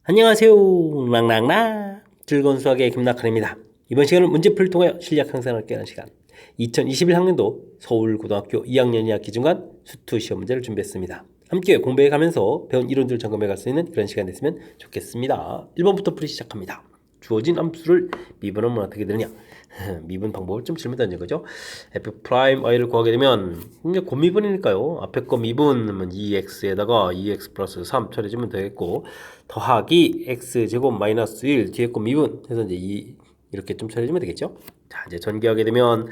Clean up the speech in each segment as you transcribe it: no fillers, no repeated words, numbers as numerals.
안녕하세요. 랑랑랑 즐거운 수학의 김낙환입니다. 이번 시간은 문제풀이를 통하여 실력 향상을 깨는 시간 2021학년도 서울고등학교 2학년 2학기 기준관 수투 시험 문제를 준비했습니다. 함께 공부해 가면서 배운 이론들을 점검해 갈 수 있는 그런 시간 됐으면 좋겠습니다. 1번부터 풀이 시작합니다. 주어진 함수를 미분하면 어떻게 되느냐. 미분 방법을 좀 질문 던진 거죠. f'y를 구하게 되면 이제 곱미분이니까요. 앞에 거 미분은 2x에다가 2x 플러스 3 처리해주면 되겠고, 더하기 x제곱 마이너스 1 뒤에 거 미분 해서 이제 이렇게 좀 처리해주면 되겠죠. 자, 이제 전개하게 되면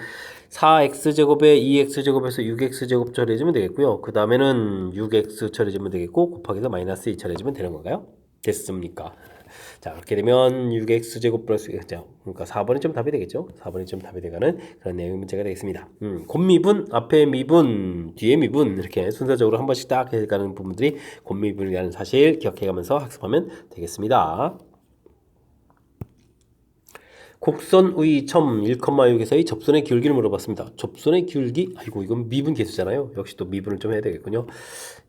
4x제곱에 2x제곱에서 6x제곱 처리해주면 되겠고요. 그 다음에는 6x 처리해주면 되겠고, 곱하기해서 마이너스 2 처리해주면 되는 건가요? 됐습니까? 자, 그렇게 되면 6x제곱 플러스, 그러니까 4번이 좀 답이 되겠죠? 4번이 좀 답이 되가는 그런 내용의 문제가 되겠습니다. 곱미분, 앞에 미분, 뒤에 미분, 이렇게 순서적으로 한 번씩 딱 해가는 부분들이 곱미분이라는 사실 기억해가면서 학습하면 되겠습니다. 곡선의 점 1,6에서의 접선의 기울기를 물어봤습니다. 접선의 기울기? 아이고, 이건 미분 계수잖아요. 역시 또 미분을 좀 해야 되겠군요.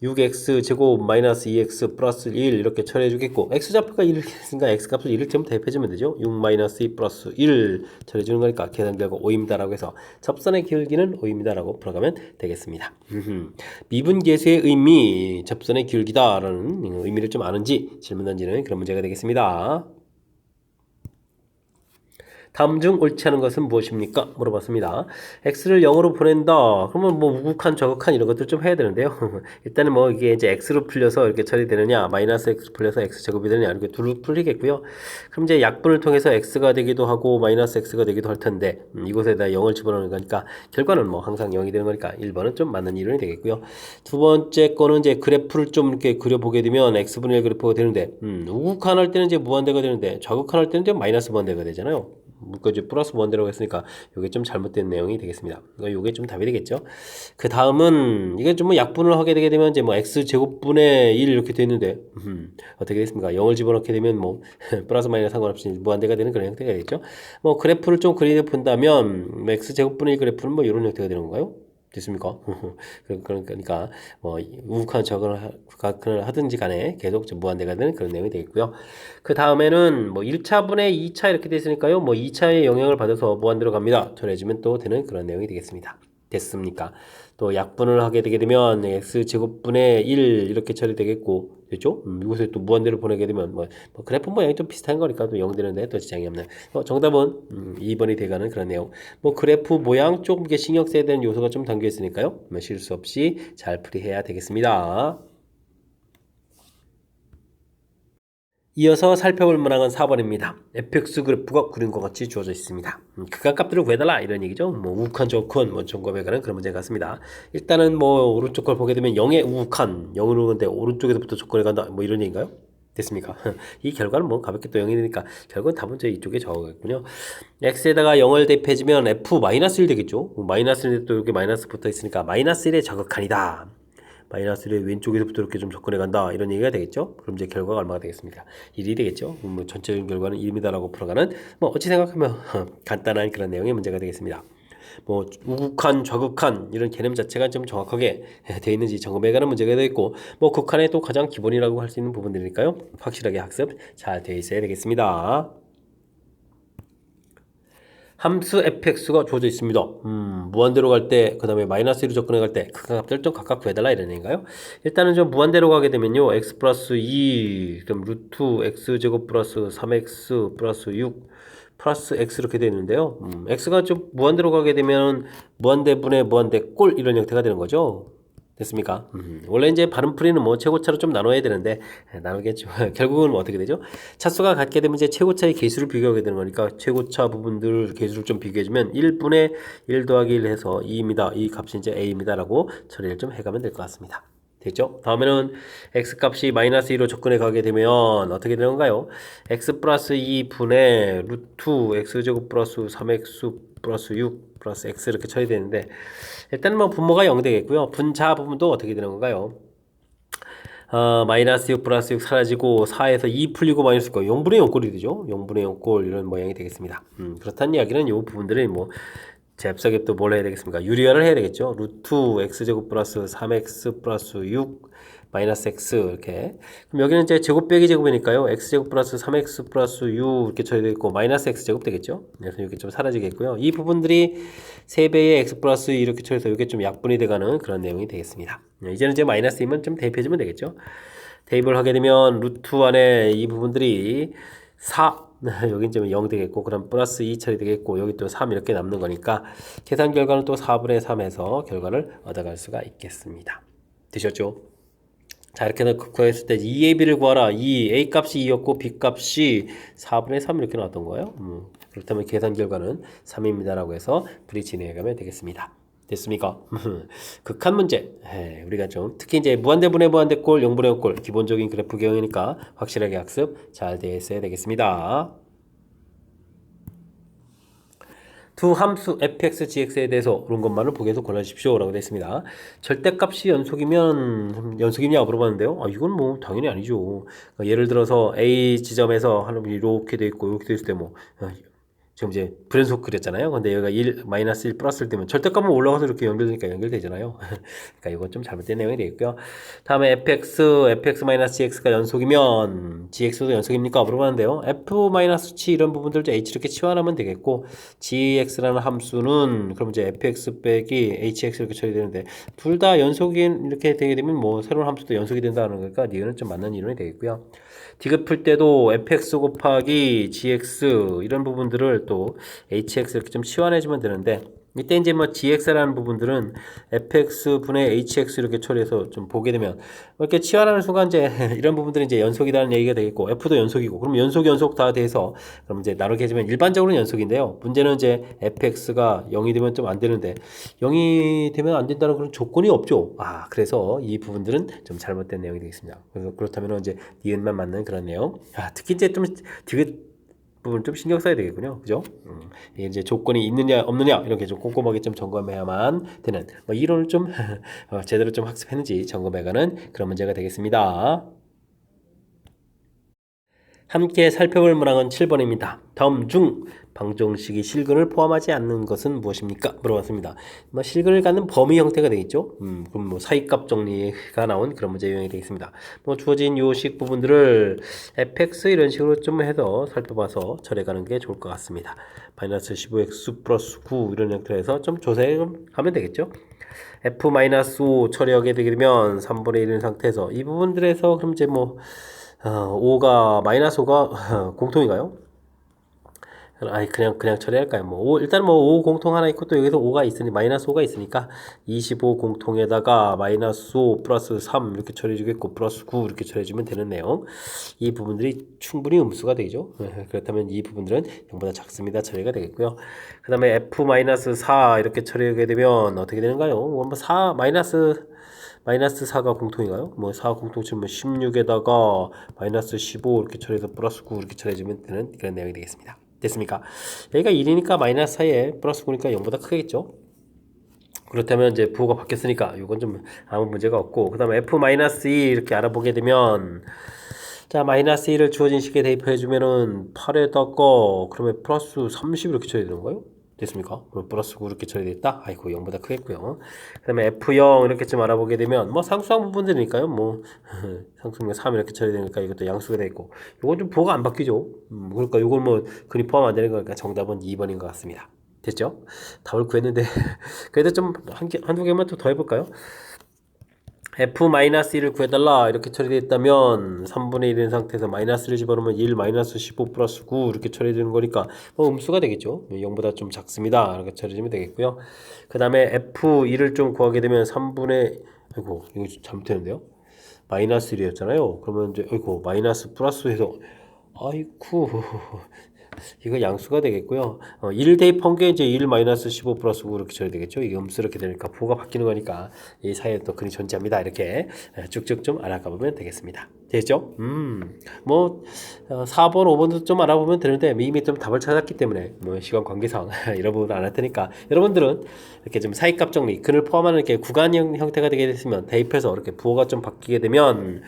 6x 제곱 마이너스 2x 플러스 1 이렇게 처리해 주겠고, x좌표가 1 이렇게 했으니까 x값을 1을 전부 대입해주면 되죠. 6 마이너스 2 플러스 1 처리해 주는 거니까 계산 결과 5입니다라고 해서 접선의 기울기는 5입니다라고 풀어가면 되겠습니다. 미분 계수의 의미, 접선의 기울기다라는 의미를 좀 아는지 질문 던지는 그런 문제가 되겠습니다. 다음 중 옳지 않은 것은 무엇입니까? 물어봤습니다. x를 0으로 보낸다. 그러면 뭐 우극한, 저극한 이런 것들 좀 해야 되는데요. 일단은 뭐 이게 이제 x로 풀려서 이렇게 처리되느냐, 마이너스 x 풀려서 x 제곱이 되느냐 이렇게 둘로 풀리겠고요. 그럼 이제 약분을 통해서 x가 되기도 하고 마이너스 x가 되기도 할 텐데 이곳에다 0을 집어넣는 거니까 결과는 뭐 항상 0이 되는 거니까 1번은 좀 맞는 이론이 되겠고요. 두 번째 거는 이제 그래프를 좀 이렇게 그려보게 되면 x분의 1 그래프가 되는데 우극한 할 때는 이제 무한대가 되는데 좌극한 할 때는 이제 마이너스 무한대가 되잖아요. 묶어지 플러스 무한대라고 했으니까 이게 좀 잘못된 내용이 되겠습니다. 이게 좀 답이 되겠죠. 그 다음은 이게 좀 뭐 약분을 하게 되게 되면 이제 뭐 x 제곱분의 1 이렇게 되는데 어떻게 됐습니까? 0을 집어넣게 되면 뭐 플러스 마이너스 상관없이 무한대가 되는 그런 형태가 되겠죠. 뭐 그래프를 좀 그리려 본다면 x 제곱분의 1 그래프는 뭐 이런 형태가 되는 건가요? 됐습니까? 그러니까 뭐 우극한 저극을 하든지 간에 계속 무한대가 되는 그런 내용이 되겠고요. 그 다음에는 뭐 1차분의 2차 이렇게 돼 있으니까요. 뭐 2차의 영향을 받아서 무한대로 갑니다. 처리해주면 또 되는 그런 내용이 되겠습니다. 됐습니까? 또 약분을 하게 되게 되면 x제곱분의 1 이렇게 처리되겠고, 됐죠? 이곳에 또 무한대로 보내게 되면 뭐 그래프 모양이 좀 비슷한 거니까 또 0 되는데 또 지장이 없는. 정답은 2번이 돼가는 그런 내용. 뭐 그래프 모양 조금 이게 신경 써야 되는 요소가 좀 담겨 있으니까요. 뭐 실수 없이 잘 풀이해야 되겠습니다. 이어서 살펴볼 문항은 4번입니다. fx 그래프가 그린 것 같이 주어져 있습니다. 극한값들을 구해달라 이런 얘기죠. 뭐 우극한, 저극한, 뭐 점검에 관한 그런 문제 같습니다. 일단은 뭐 오른쪽 걸 보게 되면 0의 우극한, 0으로 오는데 오른쪽에서부터 조건에 간다 뭐 이런 얘기인가요? 됐습니까? 이 결과는 뭐 가볍게 또 0이 되니까 결국은 답은 저 이쪽에 적어겠군요. x에다가 0을 대입해주면 f-1 되겠죠. 마이너스 1에 또 이렇게 마이너스 붙어 있으니까 마이너스 1의 저극한이다. 마이너스 1의 왼쪽에서부터 이렇게 좀 접근해 간다 이런 얘기가 되겠죠. 그럼 이제 결과가 얼마가 되겠습니까? 1이 되겠죠. 뭐 전체적인 결과는 1입니다라고 풀어가는 뭐 어찌 생각하면 간단한 그런 내용의 문제가 되겠습니다. 뭐 우극한, 좌극한 이런 개념 자체가 좀 정확하게 되어 있는지 점검해가는 문제가 되겠고, 뭐 극한의 또 가장 기본이라고 할 수 있는 부분들이니까요. 확실하게 학습 잘 되어 있어야 되겠습니다. 함수 fx가 주어져 있습니다. 무한대로 갈 때, 그 다음에 마이너스 1로 접근해 갈 때, 극한값들 좀 각각 구해달라 이런 얘기인가요? 일단은 좀 무한대로 가게 되면요, x 플러스 2, 그럼 루트 x 제곱 플러스 3x 플러스 6 플러스 x 이렇게 되어 있는데요. x가 좀 무한대로 가게 되면 무한대분의 무한대꼴 이런 형태가 되는 거죠. 됐습니까? 원래 이제 발음풀이는 뭐 최고차로 좀 나눠야 되는데 나누겠죠. 결국은 뭐 어떻게 되죠? 차수가 같게 되면 이제 최고차의 개수를 비교하게 되는 거니까 최고차 부분들 개수를 좀 비교해주면 1분의 1 더하기 1 해서 2입니다. 이 값이 이제 a입니다라고 처리를 좀 해가면 될 것 같습니다. 됐죠? 다음에는 x값이 마이너스 2로 접근해 가게 되면 어떻게 되는 건가요? x 플러스 2분의 루트 x제곱 플러스 3x 플러스 6 플러스 x 이렇게 처리되는데 일단은 뭐 분모가 0 되겠고요. 분자 부분도 어떻게 되는 건가요? 마이너스 6 플러스 6 사라지고 4에서 2 풀리고 마이너스 9 0분의 0꼴이 되죠. 0분의 0꼴 이런 모양이 되겠습니다. 그렇다는 이야기는 이 부분들은 뭐 잽싸게 또 뭘 해야 되겠습니까? 유리화를 해야 되겠죠. 루트 x제곱 플러스 3x 플러스 6 마이너스 x 이렇게. 그럼 여기는 이제 제곱 빼기 제곱이니까요. x제곱 플러스 3x 플러스 6 이렇게 처리되어 있고 마이너스 x제곱 되겠죠. 그래서 이렇게 좀 사라지겠고요. 이 부분들이 3배의 x 플러스 2 이렇게 처리해서 이게 좀 약분이 돼가는 그런 내용이 되겠습니다. 이제는 이제 마이너스 2면 좀 대입해주면 되겠죠. 대입을 하게 되면 루트 안에 이 부분들이 4 여긴 좀 0 되겠고 그럼 플러스 2 처리되겠고 여기 또 3 이렇게 남는 거니까 계산 결과는 또 4분의 3에서 결과를 얻어갈 수가 있겠습니다. 되셨죠? 자 이렇게 구했을 때 2의 b를 구하라. A 값이 2였고 B 값이 4분의 3 이렇게 나왔던 거예요. 그렇다면 계산 결과는 3입니다 라고 해서 불이 진행해 가면 되겠습니다. 됐습니까? 극한 문제. 우리가 좀 특히 이제 무한대분의 무한대꼴, 영분의 영꼴 기본적인 그래프 개형이니까 확실하게 학습 잘 되어 있어야 되겠습니다. 두 함수 fx, gx에 대해서 그런 것만을 보기에서 골라주십시오 라고 되어 있습니다. 절대값이 연속이냐 물어봤는데요. 이건 뭐 당연히 아니죠. 예를 들어서 a 지점에서 하는 이렇게 되어 있고 이렇게 되어 있을 때 뭐 지금 이제 불연속 그렸잖아요. 근데 여기가 1, 마이너스 1 플러스를 떼면 절대값만 올라가서 이렇게 연결되니까 연결되잖아요. 그러니까 이건 좀 잘못된 내용이 되겠고요. 다음에 fx 마이너스 gx가 연속이면 gx도 연속입니까? 물어봤는데요. f 마이너스 치 이런 부분들 h 이렇게 치환하면 되겠고 gx라는 함수는 그럼 이제 fx 빼기 hx 이렇게 처리되는데 둘 다 연속인 이렇게 되게 되면 뭐 새로운 함수도 연속이 된다는 거니까 니은은 좀 맞는 이론이 되겠고요. 디귿 풀 때도 fx 곱하기 gx 이런 부분들을 또 hx 이렇게 좀 치환해주면 되는데 이때 이제 뭐 gx라는 부분들은 fx 분의 hx 이렇게 처리해서 좀 보게 되면 이렇게 치환하는 순간 이제 이런 부분들은 이제 연속이라는 얘기가 되겠고 f도 연속이고 그럼 연속 다 돼서 그럼 이제 나누게 해주면 일반적으로는 연속인데요. 문제는 이제 fx가 0이 되면 좀 안 되는데 0이 되면 안 된다는 그런 조건이 없죠. 그래서 이 부분들은 좀 잘못된 내용이 되겠습니다. 그래서 그렇다면 이제 니은만 맞는 그런 내용. 특히 이제 좀 디귿 부분 좀 신경 써야 되겠군요. 그죠? 이게 이제 조건이 있느냐 없느냐 이렇게 좀 꼼꼼하게 좀 점검해야만 되는 뭐 이론을 좀 제대로 좀 학습했는지 점검해가는 그런 문제가 되겠습니다. 함께 살펴볼 문항은 7번입니다. 다음 중 방정식이 실근을 포함하지 않는 것은 무엇입니까? 물어봤습니다. 실근을 갖는 범위 형태가 되겠죠? 그럼 뭐 사이값 정리가 나온 그런 문제 유형이 되겠습니다. 주어진 요식 부분들을 fx 이런 식으로 좀 해서 살펴봐서 처리해가는 게 좋을 것 같습니다. 마이너스 15x 플러스 9 이런 형태로 해서 좀 조사하면 되겠죠? f-5 처리하게 되게 되면 3분의 1인 상태에서 이 부분들에서 그럼 이제 5가 마이너스 5가 공통인가요? 그냥 처리할까요? 일단 5 공통 하나 있고 또 여기서 5가 있으니 마이너스 5가 있으니까 25 공통에다가 마이너스 5 플러스 3 이렇게 처리해주겠고 플러스 9 이렇게 처리해주면 되는 내용. 이 부분들이 충분히 음수가 되죠. 그렇다면 이 부분들은 0보다 작습니다. 처리가 되겠고요. 그 다음에 f-4 이렇게 처리하게 되면 어떻게 되는가요? 4 마이너스 4가 공통인가요? 4 공통치면 16에다가 마이너스 15 이렇게 처리해서 플러스 9 이렇게 처리해주면 되는 그런 내용이 되겠습니다. 됐습니까? 여기가 1이니까 마이너스 4에 플러스 9니까 0보다 크겠죠? 그렇다면 이제 부호가 바뀌었으니까 이건 좀 아무 문제가 없고 그 다음에 f-2 이렇게 알아보게 되면 자 마이너스 1을 주어진 식에 대입해주면은 8에다가 그러면 플러스 30 이렇게 쳐야 되는 거예요? 됐습니까? 그럼 플러스 9 이렇게 처리되어 있다? 아이고 0보다 크겠고요. 그 다음에 F0 이렇게 좀 알아보게 되면 상수항 부분들이니까요. 상수항 3 이렇게 처리되니까 이것도 양수가 되어 있고 이건 좀 부호가 안 바뀌죠. 그러니까 이걸 근이 포함 안 되는 거니까 정답은 2번인 것 같습니다. 됐죠? 답을 구했는데 그래도 좀 한두 개만 또 더 해볼까요? f-1을 구해달라 이렇게 처리되어 있다면 3분의 1인 상태에서 마이너스를 집어넣으면 1 마이너스 15 플러스 9 이렇게 처리되는 거니까 음수가 되겠죠. 0보다 좀 작습니다. 이렇게 처리되면 되겠고요. 그 다음에 f2를 좀 구하게 되면 3분의 이거 잘못했는데요. 마이너스 1이었잖아요. 그러면 이제 마이너스 플러스 해서 아이쿠 이거 양수가 되겠고요. 1 대입한 게 이제 1 마이너스 15 플러스 9 이렇게 처리 되겠죠. 이게 음수 이렇게 되니까 부호가 바뀌는 거니까 이 사이에 또 근이 존재합니다. 이렇게 쭉쭉 좀 알아가 보면 되겠습니다. 됐죠? 4번, 5번도 좀 알아보면 되는데 이미 좀 답을 찾았기 때문에 시간 관계상 이런 부분 안 할 테니까 여러분들은 이렇게 좀 사이값 정리, 근을 포함하는 이렇게 구간 형태가 되게 됐으면 대입해서 이렇게 부호가 좀 바뀌게 되면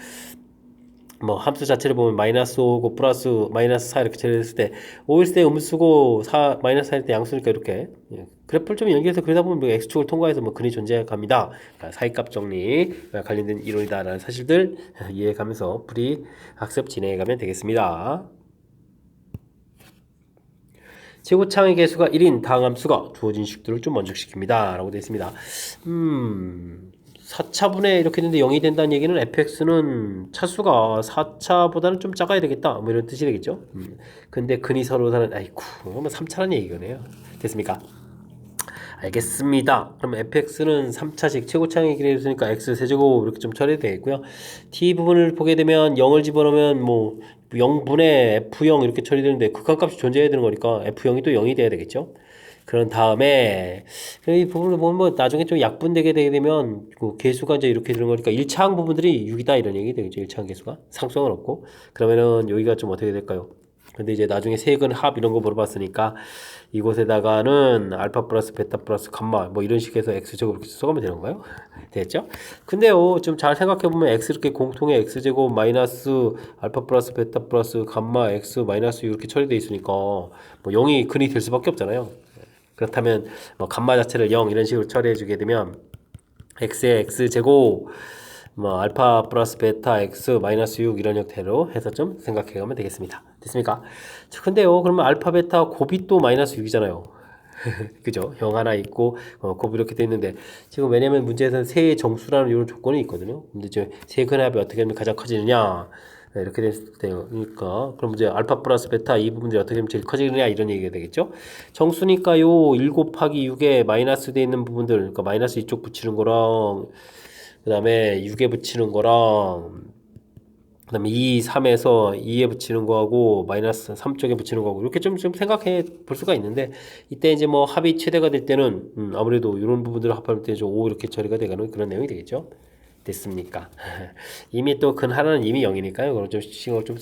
뭐 함수 자체를 보면 마이너스 5고 플러스 마이너스 4 이렇게 처리했을 때 5일 때 음수고 4 마이너스 4일 때 양수니까 이렇게 그래프를 좀 연결해서 그러다 보면 뭐 x축을 통과해서 뭐 근이 존재합니다. 사이값 정리 관련된 이론이다라는 사실들 이해가면서 풀이 학습 진행해가면 되겠습니다. 최고창의 개수가 1인 다항함수가 주어진 식들을 좀 만족시킵니다 라고 되어 있습니다. 4차분의 이렇게 되는데 0이 된다는 얘기는 fx는 차수가 4차보다는 좀 작아야 되겠다 뭐 이런 뜻이 되겠죠. 근데 근이 서로 다른 아이쿠 그러면 3차라는 얘기네요. 됐습니까? 알겠습니다. 그럼 fx는 3차식 최고창의 길이를 있으니까 x 세제곱 이렇게 좀 처리되겠고요. t 부분을 보게 되면 0을 집어넣으면 뭐 0분의 f0 이렇게 처리되는데 극한값이 존재해야 되는 거니까 f0이 또 0이 돼야 되겠죠. 그런 다음에 이 부분을 보면 뭐 나중에 좀 약분되게 되게 되면 그 개수가 이제 이렇게 되는 거니까 1차항 부분들이 6이다 이런 얘기 되겠죠. 1차항 개수가 상수항은 없고 그러면은 여기가 좀 어떻게 될까요? 근데 이제 나중에 세근 합 이런 거 물어봤으니까 이곳에다가는 알파 플러스 베타 플러스 감마 뭐 이런 식에서 x제곱 이렇게 써가면 되는 건가요? 됐죠? 근데요 좀 잘 생각해보면 x 이렇게 공통의 x제곱 마이너스 알파 플러스 베타 플러스 감마 x 마이너스 이렇게 처리되어 있으니까 뭐 0이 근이 될 수밖에 없잖아요. 그렇다면 뭐 감마 자체를 0 이런 식으로 처리해 주게 되면 x의 x제곱 뭐 알파 플러스 베타 x 마이너스 6 이런 형태로 해서 좀 생각해 가면 되겠습니다. 됐습니까? 근데요 그러면 알파 베타 곱이 또 마이너스 6이잖아요. 그죠? 0 하나 있고 곱 이렇게 돼 있는데 지금 왜냐면 문제에서는 세의 정수라는 이런 조건이 있거든요. 근데 이제 세 근합이 어떻게 하면 가장 커지느냐 이렇게 되니까 그럼 이제 알파 플러스 베타 이 부분들이 어떻게 하면 제일 커지느냐 이런 얘기가 되겠죠. 정수니까요 1 곱하기 6에 마이너스 돼 있는 부분들 그러니까 마이너스 이쪽 붙이는 거랑 그 다음에 6에 붙이는 거랑 그 다음에 2, 3에서 2에 붙이는 거하고 마이너스 3 쪽에 붙이는 거하고 이렇게 좀 생각해 볼 수가 있는데 이때 이제 뭐 합이 최대가 될 때는 아무래도 이런 부분들을 합할 때 좀 5 이렇게 처리가 되가는 그런 내용이 되겠죠. 됐습니까? 이미 또 근 하나는 이미 0이니까요. 그럼 좀 신경을 좀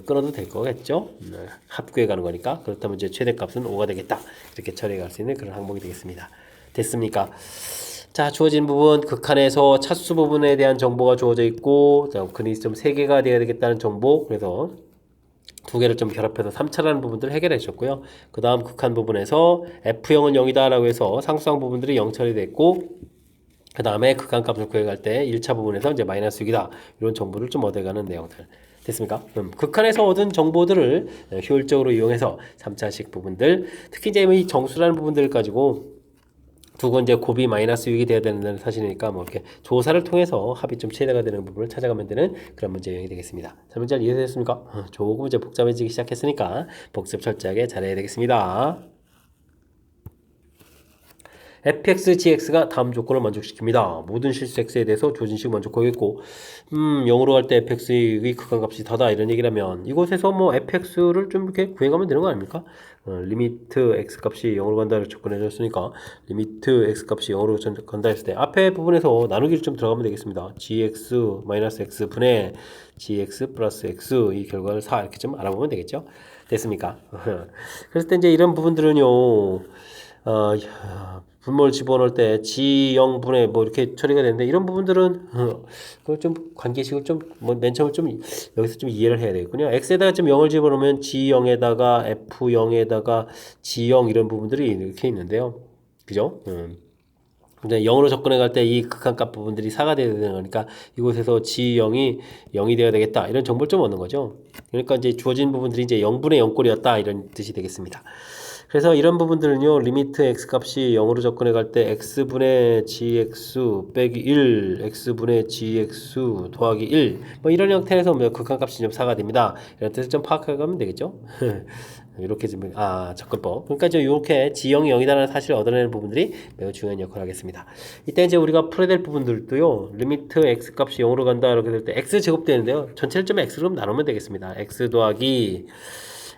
끊어도 될 거겠죠. 합구해 가는 거니까 그렇다면 이제 최대값은 5가 되겠다. 이렇게 처리해 갈 수 있는 그런 항목이 되겠습니다. 됐습니까? 자, 주어진 부분 극한에서 차수 부분에 대한 정보가 주어져 있고 근이 좀 3개가 되어야 되겠다는 정보 그래서 두 개를 좀 결합해서 3차라는 부분들을 해결해 주셨고요. 그 다음 극한 부분에서 F형은 0이다 라고 해서 상수항 부분들이 0 처리됐고 그 다음에 극한값을 구해갈 때 1차 부분에서 이제 마이너스 6이다 이런 정보를 좀 얻어가는 내용들 됐습니까? 극한에서 얻은 정보들을 효율적으로 이용해서 3차식 부분들 특히 이제 이 정수라는 부분들을 가지고 두고 이제 곱이 마이너스 6이 돼야 되는 사실이니까 뭐 이렇게 조사를 통해서 합이 좀 최대가 되는 부분을 찾아가면 되는 그런 문제 유형이 되겠습니다. 자, 문제 이해되셨습니까? 조금 이제 복잡해지기 시작했으니까 복습 철저하게 잘해야 되겠습니다. fx, gx가 다음 조건을 만족시킵니다. 모든 실수 x에 대해서 조진식 만족하겠고 0으로 갈 때 fx의 극한값이 다다 이런 얘기라면 이곳에서 뭐 fx를 좀 이렇게 구해가면 되는 거 아닙니까? 리미트 x 값이 0으로 간다를 조건해줬으니까 리미트 x 값이 0으로 간다 했을 때 앞에 부분에서 나누기를 좀 들어가면 되겠습니다. gx 마이너스 x 분의 gx 플러스 x 이 결과를 4 이렇게 좀 알아보면 되겠죠? 됐습니까? 그랬을 때 이제 이런 부분들은요 분모를 집어넣을 때 G0분의 뭐 이렇게 처리가 되는데 이런 부분들은 그걸 좀 관계식을 좀 뭐 맨 처음에 좀 여기서 좀 이해를 해야 되겠군요. X에다가 좀 0을 집어넣으면 G0에다가 F0에다가 G0 이런 부분들이 이렇게 있는데요. 그죠? 근데 0으로 접근해 갈 때 이 극한값 부분들이 4가 되어야 되는 거니까 이곳에서 G0이 0이 되어야 되겠다. 이런 정보를 좀 얻는 거죠. 그러니까 이제 주어진 부분들이 이제 0분의 0꼴이었다. 이런 뜻이 되겠습니다. 그래서 이런 부분들은요 리미트 x 값이 0으로 접근해 갈 때 x분의 gx 빼기 1 x분의 gx 더하기 1 뭐 이런 형태에서 뭐 극한값이 좀 4가 됩니다. 이런 뜻을 좀 파악해 가면 되겠죠. 이렇게 좀 접근법 그러니까 이제 이렇게 g0이 0이라는 사실을 얻어내는 부분들이 매우 중요한 역할을 하겠습니다. 이때 이제 우리가 풀어야 될 부분들도요 리미트 x 값이 0으로 간다 이렇게 될 때 x 제곱되는데요 전체를 좀 x로 나누면 되겠습니다. x 더하기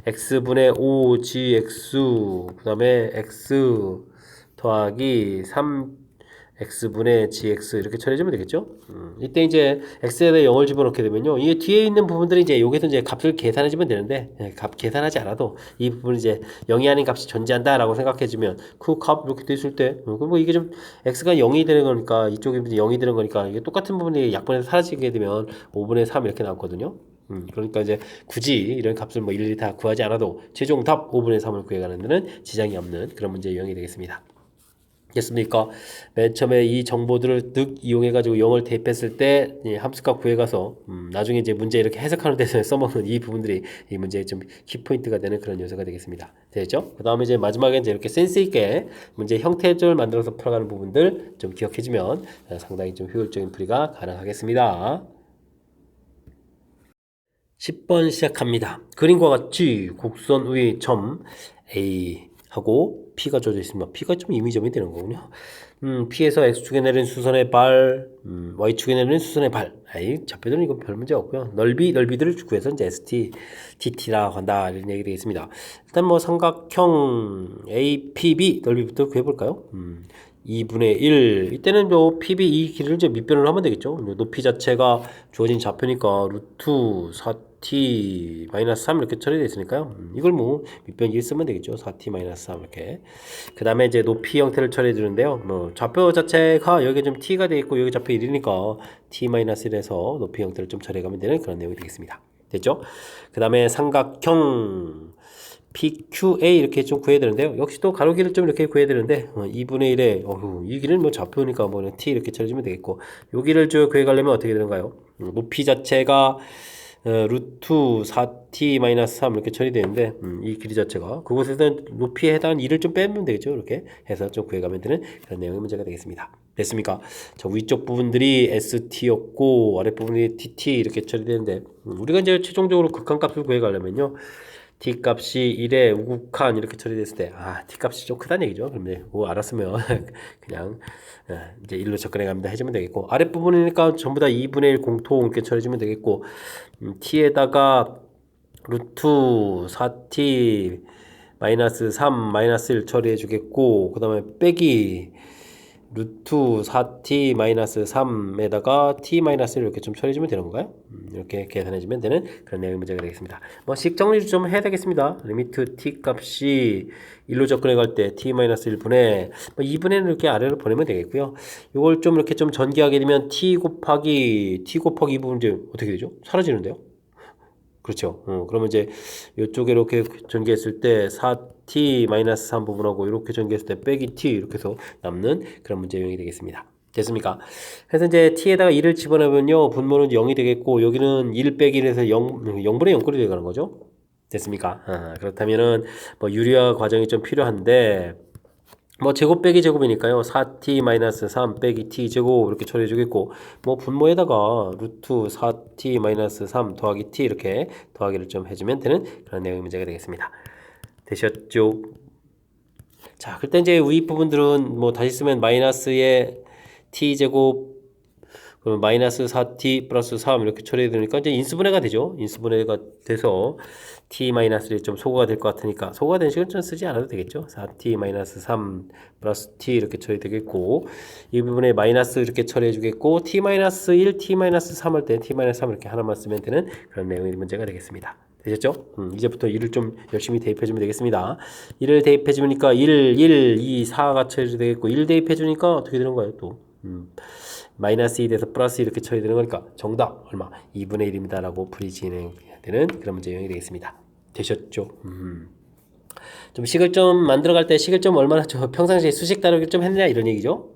x분의 5gx 그 다음에 x 더하기 3 x분의 gx 이렇게 처리해주면 되겠죠. 이때 이제 x에다 0을 집어넣게 되면요. 이게 뒤에 있는 부분들이 이제 여기서 이제 값을 계산해주면 되는데, 값 계산하지 않아도 이 부분이 이제 0이 아닌 값이 존재한다라고 생각해주면 그 값 이렇게 됐을 때, 뭐 이게 좀 x가 0이 되는 거니까 이쪽이 0이 되는 거니까 이게 똑같은 부분이 약분해서 사라지게 되면 5분의 3 이렇게 나왔거든요. 그러니까 이제 굳이 이런 값을 뭐 일일이 다 구하지 않아도 최종 답 5분의 3을 구해가는 데는 지장이 없는 그런 문제 유형이 되겠습니다. 됐습니까? 맨 처음에 이 정보들을 득 이용해가지고 0을 대입했을 때 함수값 구해가서 나중에 이제 문제 이렇게 해석하는 데서 써먹는 이 부분들이 이 문제의 좀 키포인트가 되는 그런 요소가 되겠습니다. 됐죠? 그 다음에 이제 마지막에 이제 이렇게 센스 있게 문제 형태를 만들어서 풀어가는 부분들 좀 기억해주면 상당히 좀 효율적인 풀이가 가능하겠습니다. 10번 시작합니다. 그림과 같이 곡선 위 점 A 하고 P가 줘져 있습니다. P가 좀 임의점이 되는 거군요. P에서 X축에 내린 수선의 발, Y축에 내린 수선의 발. 아이, 좌표들은 이거 별 문제 없고요. 넓이들을 구해서 이제 ST, TT라고 한다. 이런 얘기 되겠습니다. 일단 뭐 삼각형 APB 넓이부터 구해볼까요? 2분의 1. 이때는 뭐 PB 이 길이를 이제 밑변을 하면 되겠죠. 높이 자체가 주어진 좌표니까 루트 4t 마이너스 3 이렇게 처리되어 있으니까요. 이걸 뭐 밑변 1 쓰면 되겠죠. 4t 마이너스 3 이렇게. 그 다음에 이제 높이 형태를 처리해 주는데요. 뭐 좌표 자체가 여기 좀 t가 되어 있고 여기 좌표 1이니까 t 마이너스 1에서 높이 형태를 좀 처리해 가면 되는 그런 내용이 되겠습니다. 됐죠? 그 다음에 삼각형 PQA 이렇게 좀 구해야 되는데요. 역시 또 가로길을 좀 이렇게 구해야 되는데 2분의 1에 이 길은 뭐 좌표니까 뭐 T 이렇게 쳐주면 되겠고 요 길을 쭉 구해가려면 어떻게 되는가요? 높이 자체가 루트 4t-3 이렇게 처리되는데 이 길이 자체가 그곳에서 높이에 해당하는 2를 좀 빼면 되겠죠. 이렇게 해서 좀 구해가면 되는 그런 내용의 문제가 되겠습니다. 됐습니까? 자, 위쪽 부분들이 ST였고 아랫부분이 TT 이렇게 처리되는데 우리가 이제 최종적으로 극한값을 구해가려면요. t 값이 1에 우극한 이렇게 처리됐을 때 t 값이 좀 크다는 얘기죠. 그러면 그거 알았으면 그냥 이제 1로 접근해 갑니다 해주면 되겠고 아랫부분이니까 전부 다 2분의 1 공통 이렇게 처리해주면 되겠고 t에다가 루트 4t 마이너스 3 마이너스 1 처리해 주겠고 그 다음에 빼기 루트 4t 마이너스 3에다가 t 마이너스 1 이렇게 좀 처리해주면 되는 건가요? 이렇게 계산해주면 되는 그런 내용의 문제가 되겠습니다. 뭐 식 정리 좀 해야 되겠습니다. 리미트 t 값이 1로 접근해 갈 때 t 마이너스 1분의 2분의 1 이렇게 아래로 보내면 되겠고요. 이걸 좀 이렇게 좀 전개하게 되면 t 곱하기 이 부분 이제 어떻게 되죠? 사라지는데요? 그렇죠. 그러면 이제 이쪽에 이렇게 전개했을 때 4t-3 부분하고 이렇게 전개했을 때 빼기 t 이렇게 해서 남는 그런 문제 유형이 되겠습니다. 됐습니까? 그래서 이제 t에다가 2를 집어넣으면요. 분모는 0이 되겠고 여기는 1 빼기 1에서 0분의 0꼴이 되가는 거죠. 됐습니까? 그렇다면은 뭐 유리화 과정이 좀 필요한데 뭐 제곱 빼기 제곱이니까요. 4t-3 빼기 t 제곱 이렇게 처리해 주겠고 뭐 분모에다가 루트 4t-3 더하기 t 이렇게 더하기를 좀 해주면 되는 그런 내용의 문제가 되겠습니다. 되셨죠? 자, 그때 이제 위 부분들은 뭐 다시 쓰면 마이너스의 t 제곱 그러면 마이너스 4t 플러스 3 이렇게 처리해야 되니까 이제 인수분해가 되죠. 인수분해가 돼서 t-1이 좀 소거가 될 것 같으니까 소거가 된 식은 좀 쓰지 않아도 되겠죠. 4t-3 플러스 t 이렇게 처리되겠고 이 부분에 마이너스 이렇게 처리해 주겠고 t-1, t-3 할 때 t-3 이렇게 하나만 쓰면 되는 그런 내용의 문제가 되겠습니다. 되셨죠? 이제부터 1을 좀 열심히 대입해주면 되겠습니다. 1을 대입해주니까 1, 2, 4가 처리되겠고 1 대입해주니까 어떻게 되는 거예요 또? 마이너스 1에서 플러스 이렇게 처리되는 거니까 정답 얼마? 2분의 1입니다 라고 풀이 진행되는 그런 문제 유형이 되겠습니다. 되셨죠? 좀 식을 좀 만들어갈 때 식을 좀 얼마나 평상시에 수식 다루기를 좀 했느냐 이런 얘기죠.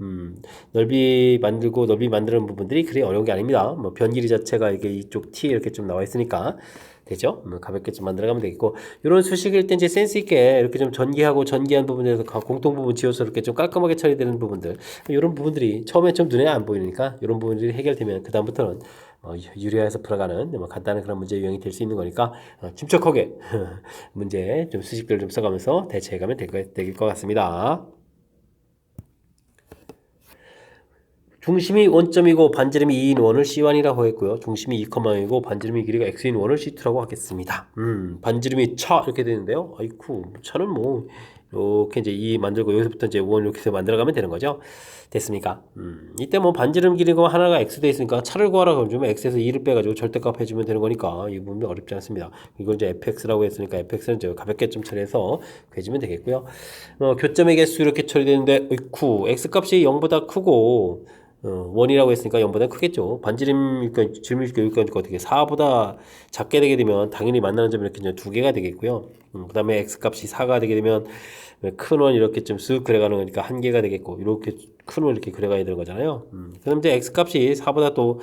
넓이 만드는 부분들이 그리 어려운 게 아닙니다. 뭐 변 길이 자체가 이게 이쪽 t 이렇게 좀 나와 있으니까 되죠? 가볍게 좀 만들어가면 되겠고 이런 수식일 때 이제 센스 있게 이렇게 좀 전개한 부분에서 공통 부분 지어서 이렇게 좀 깔끔하게 처리되는 부분들 이런 부분들이 처음에 좀 눈에 안 보이니까 이런 부분들이 해결되면 그 다음부터는 유리화해서 풀어가는 뭐 간단한 그런 문제 유형이 될 수 있는 거니까 침착하게 문제 좀 수식들을 좀 써가면서 대처해가면 될 것 같습니다. 중심이 원점이고 반지름이 2인 원을 C1이라고 했고요. 중심이 2,0이고 반지름이 길이가 X인 원을 C2라고 하겠습니다. 반지름이 차 이렇게 되는데요. 아이쿠 차는 뭐 이렇게 이제 2 만들고 여기서부터 이제 5 이렇게 해서 만들어가면 되는 거죠. 됐습니까? 이때 뭐 반지름 길이가 하나가 x 돼 있으니까 차를 구하라 그러면 x에서 2를 빼가지고 절대값 해주면 되는 거니까 이 부분이 어렵지 않습니다. 이건 이제 fx라고 했으니까 fx는 이제 가볍게 좀 처리해서 구해주면 되겠고요. 교점의 개수 이렇게 처리되는데 어이쿠 x 값이 0보다 크고 원이라고 했으니까 0보다 크겠죠. 반지름, 그러니까 질문 교육과니까 어떻게 4보다 작게 되게 되면 당연히 만나는 점이 이렇게 이제 두 개가 되겠고요. 그 다음에 x 값이 4가 되게 되면 큰 원 이렇게 좀 쓱 그려가는 거니까 한 개가 되겠고, 이렇게 큰 원 이렇게 그려가야 되는 거잖아요. 그럼 이제 x 값이 4보다 또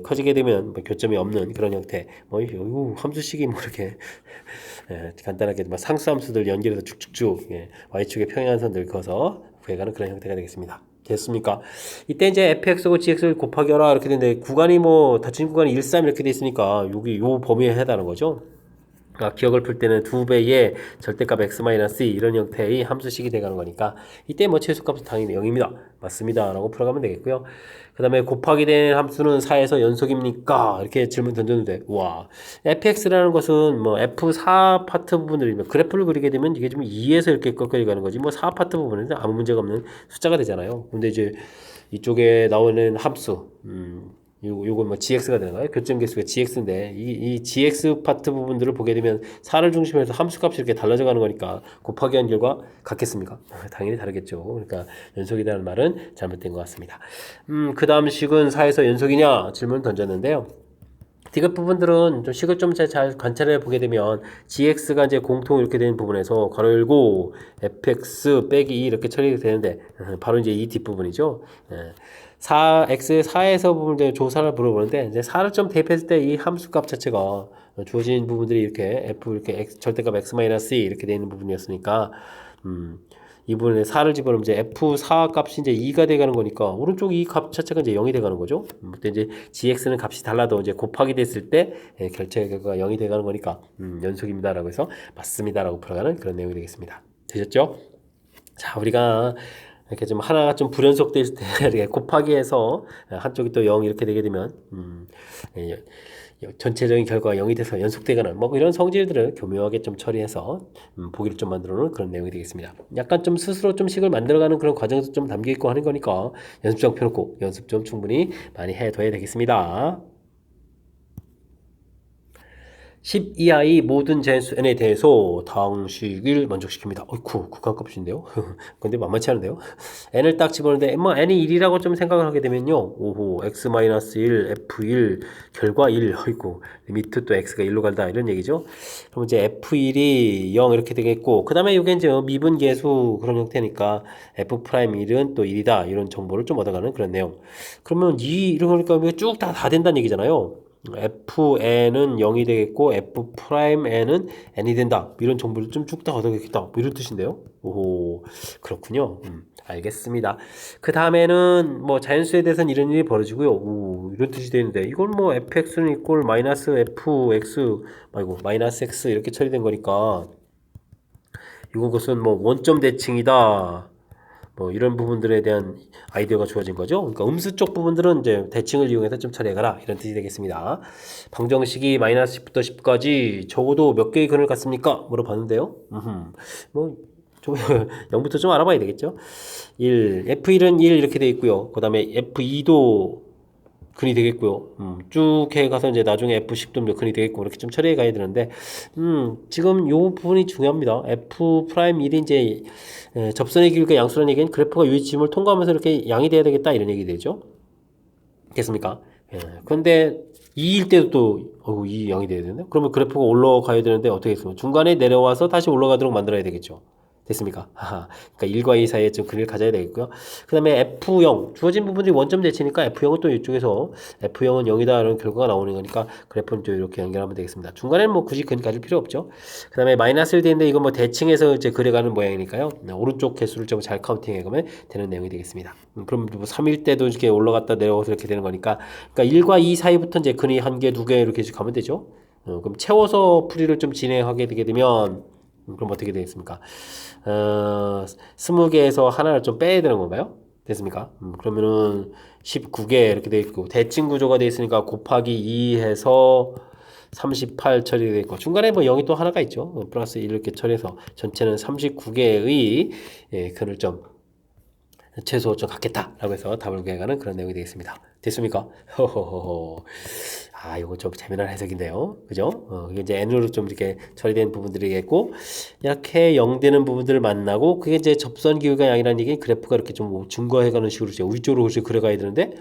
커지게 되면 뭐 교점이 없는 그런 형태, 뭐 함수식이 뭐 이렇게 간단하게 막 상수함수들 연결해서 쭉쭉쭉 y축의 평행한선들 그어서 구해가는 그런 형태가 되겠습니다. 됐습니까? 이때 이제 fx하고 gx를 곱하기 하라 이렇게 되는데 구간이 뭐 닫힌 구간이 1, 3 이렇게 돼 있으니까 여기 요 범위에 해당하는 거죠. 기억을 풀 때는 2배의 절대값 x-2 이런 형태의 함수식이 돼가는 거니까 이때 뭐 최소값은 당연히 0입니다. 맞습니다. 라고 풀어가면 되겠고요. 그 다음에 곱하기 된 함수는 4에서 연속입니까? 이렇게 질문 던졌는데 와 fx라는 것은 뭐 f4 파트 부분을 그래프를 그리게 되면 이게 좀 2에서 이렇게 꺾여 가는 거지 뭐 4 파트 부분은 아무 문제가 없는 숫자가 되잖아요. 근데 이제 이쪽에 나오는 함수 요거 뭐 gx가 되는 거예요. 교점 개수가 gx인데 이 gx 파트 부분들을 보게 되면 4를 중심으로 해서 함수값이 이렇게 달라져 가는 거니까 곱하기 한 결과 같겠습니까? 당연히 다르겠죠. 그러니까 연속이라는 말은 잘못된 것 같습니다. 그 다음 식은 4에서 연속이냐 질문 던졌는데요. 디귿 부분들은 좀 식을 좀 잘 관찰해 보게 되면 gx가 이제 공통 이렇게 되는 부분에서 괄호 열고 fx 빼기 2 이렇게 처리가 되는데 바로 이제 이 뒷부분이죠. 4에서 부분들 조사를 물어보는데 이제 4를 좀 대입했을 때 이 함수값 자체가 주어진 부분들이 이렇게 f 이렇게 x, 절대값 x-2 이렇게 되어 있는 부분이었으니까 이 부분에 4를 집어넣으면 이제 f4 값이 이제 2가 돼가는 거니까 오른쪽 이 값 자체가 이제 0이 돼가는 거죠. 그때 이제 gx는 값이 달라도 이제 곱하기 됐을 때 결제 결과가 0이 돼가는 거니까 연속입니다라고 해서 맞습니다라고 풀어가는 그런 내용이 되겠습니다. 되셨죠? 자, 우리가 이렇게 좀 하나가 좀 불연속될 때 이렇게 곱하기 해서 한쪽이 또 0 이렇게 되게 되면 전체적인 결과가 0이 돼서 연속되거나 뭐 이런 성질들을 교묘하게 좀 처리해서 보기를 좀 만들어 놓은 그런 내용이 되겠습니다. 약간 좀 스스로 좀 식을 만들어가는 그런 과정도 좀 담겨 있고 하는 거니까 연습장 펴놓고 연습 좀 충분히 많이 해둬야 되겠습니다. 10 이하의 모든 자연수 n에 대해서 다항식을 만족시킵니다. 어이쿠, 극한값인데요? 근데 만만치 않은데요? n을 딱 집어넣는데, 뭐, n이 1이라고 좀 생각을 하게 되면요. 오호, x-1, f1, 결과 1. 어이쿠, 리미트 또 x가 1로 간다. 이런 얘기죠. 그럼 이제 f1이 0 이렇게 되겠고, 그 다음에 이게 이제 미분계수 그런 형태니까 f'1은 또 1이다. 이런 정보를 좀 얻어가는 그런 내용. 그러면 이런 거니까 쭉 다 된다는 얘기잖아요. fn은 0이 되겠고 f'n은 n이 된다. 이런 정보를 좀 쭉 다 얻어겠다. 뭐 이런 뜻인데요. 오호, 그렇군요. 알겠습니다. 그 다음에는 뭐 자연수에 대해서는 이런 일이 벌어지고요. 오, 이런 뜻이 되는데 이건 뭐 fx는 이꼴 마이너스 fx 말고 마이너스 x 이렇게 처리된 거니까 이것은 뭐 원점 대칭이다. 뭐 이런 부분들에 대한 아이디어가 주어진 거죠. 그러니까 음수 쪽 부분들은 이제 대칭을 이용해서 좀 처리해가라 이런 뜻이 되겠습니다. 방정식이 마이너스 10부터 10까지 적어도 몇 개의 근을 갖습니까? 물어봤는데요. 뭐 좀 0부터 좀 알아봐야 되겠죠. 1, F1은 1 이렇게 돼 있고요. 그 다음에 F2도 근이 되겠고요. 쭉 해가서 이제 나중에 F10도 근이 되겠고 이렇게 좀 처리해 가야 되는데 지금 요 부분이 중요합니다. F'1이 이제 접선의 길이가 양수라는 얘기는 그래프가 이 지점을 통과하면서 이렇게 양이 돼야 되겠다 이런 얘기 되죠. 됐습니까? 그런데 2일 때도 또 이 양이 돼야 되는데 그러면 그래프가 올라가야 되는데 어떻게 했으면 중간에 내려와서 다시 올라가도록 만들어야 되겠죠. 됐습니까? 그러니까 1과 2 사이에 좀 근을 가져야 되겠고요. 그 다음에 F0 주어진 부분들이 원점 대치니까 F0은 또 이쪽에서 F0은 0이다 이런 결과가 나오는 거니까 그래프는 또 이렇게 연결하면 되겠습니다. 중간에는 뭐 굳이 근 가질 필요 없죠. 그 다음에 마이너스를 되는데 이건 뭐 대칭해서 이제 그려가는 모양이니까요. 오른쪽 개수를 좀 잘 카운팅해 가면 되는 내용이 되겠습니다. 그럼 뭐 3일 때도 이렇게 올라갔다 내려와서 이렇게 되는 거니까 그러니까 1과 2 사이부터 이제 근이 1개, 2개 이렇게 가면 되죠. 그럼 채워서 풀이를 좀 진행하게 되게 되면 그럼 어떻게 되겠습니까? 20개에서 하나를 좀 빼야 되는 건가요? 됐습니까? 그러면은 19개 이렇게 되어 있고 대칭 구조가 되어 있으니까 곱하기 2 해서 38 처리되어 있고 중간에 뭐 0이 또 하나가 있죠. 플러스 1 이렇게 처리해서 전체는 39개의 근을 좀 최소 좀 갖겠다라고 해서 답을 구해가는 그런 내용이 되겠습니다. 됐습니까? 허허허허. 아, 이거 좀 재미난 해석인데요. 그죠? 이게 이제 n으로 좀 이렇게 처리된 부분들이겠고, 이렇게 0 되는 부분들을 만나고, 그게 이제 접선 기울기가 양이라는 얘기는 그래프가 이렇게 좀 증가해가는 식으로 이제 위쪽으로 그려가야 되는데,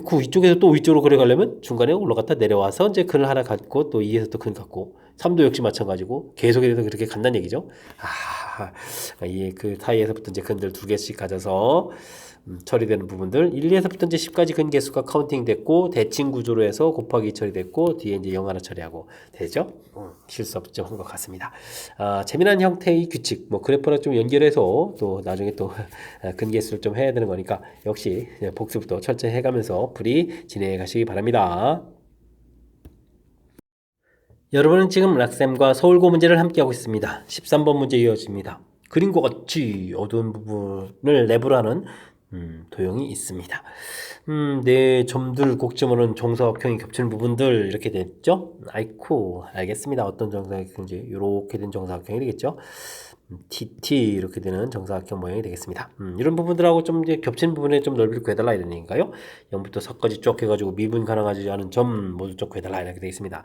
그 위쪽에서 또 위쪽으로 그려가려면 중간에 올라갔다 내려와서 이제 근을 하나 갖고, 또 2에서 또 근 갖고, 3도 역시 마찬가지고, 계속해서 그렇게 간다는 얘기죠. 이 그 사이에서부터 이제 근들 2개씩 가져서, 처리되는 부분들 1, 2에서부터 이제 10까지 근 개수가 카운팅 됐고 대칭 구조로 해서 곱하기 처리됐고 뒤에 이제 0 하나 처리하고 되죠. 실수 없죠. 한 것 같습니다. 재미난 형태의 규칙 뭐 그래프랑 좀 연결해서 또 나중에 또 근 개수를 좀 해야 되는 거니까 역시 복습도 철저히 해가면서 풀이 진행해 가시기 바랍니다. 여러분은 지금 락쌤과 서울고 문제를 함께하고 있습니다. 13번 문제 이어집니다. 그림과 같이 어두운 부분을 랩으로 하는 도형이 있습니다. 네, 점들, 곡점으로는 정사각형이 겹치는 부분들 이렇게 됐죠? 아이쿠, 알겠습니다. 어떤 정사각형인지 이렇게 된 정사각형이 되겠죠? TT 이렇게 되는 정사각형 모양이 되겠습니다. 이런 부분들하고 좀 이제 겹치는 부분에 좀 넓이를 구해달라 이런 얘기인가요? 0부터 4까지 쭉 해가지고 미분 가능하지 않은 점 모두 쭉 구해달라 이렇게 되겠습니다.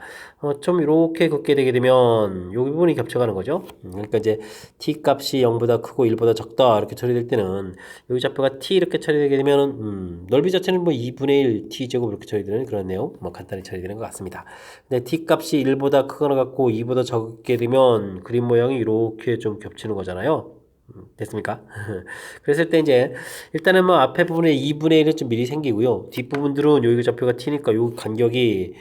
좀 이렇게 긋게 되게 되면 이 부분이 겹쳐가는 거죠. 그러니까 이제 t 값이 0보다 크고 1보다 적다 이렇게 처리될 때는 여기 좌표가 t 이렇게 처리되게 되면 넓이 자체는 뭐 2분의 1 t 제곱 이렇게 처리되는 그런 내용 뭐 간단히 처리되는 것 같습니다. 근데 t 값이 1보다 크거나 같고 2보다 적게 되면 그림 모양이 이렇게 좀 겹치는 거잖아요. 됐습니까? 그랬을 때 이제 일단은 뭐 앞에 부분에 2분의 1은 좀 미리 생기고요. 뒷부분들은 여기 좌표가 t니까 요 간격이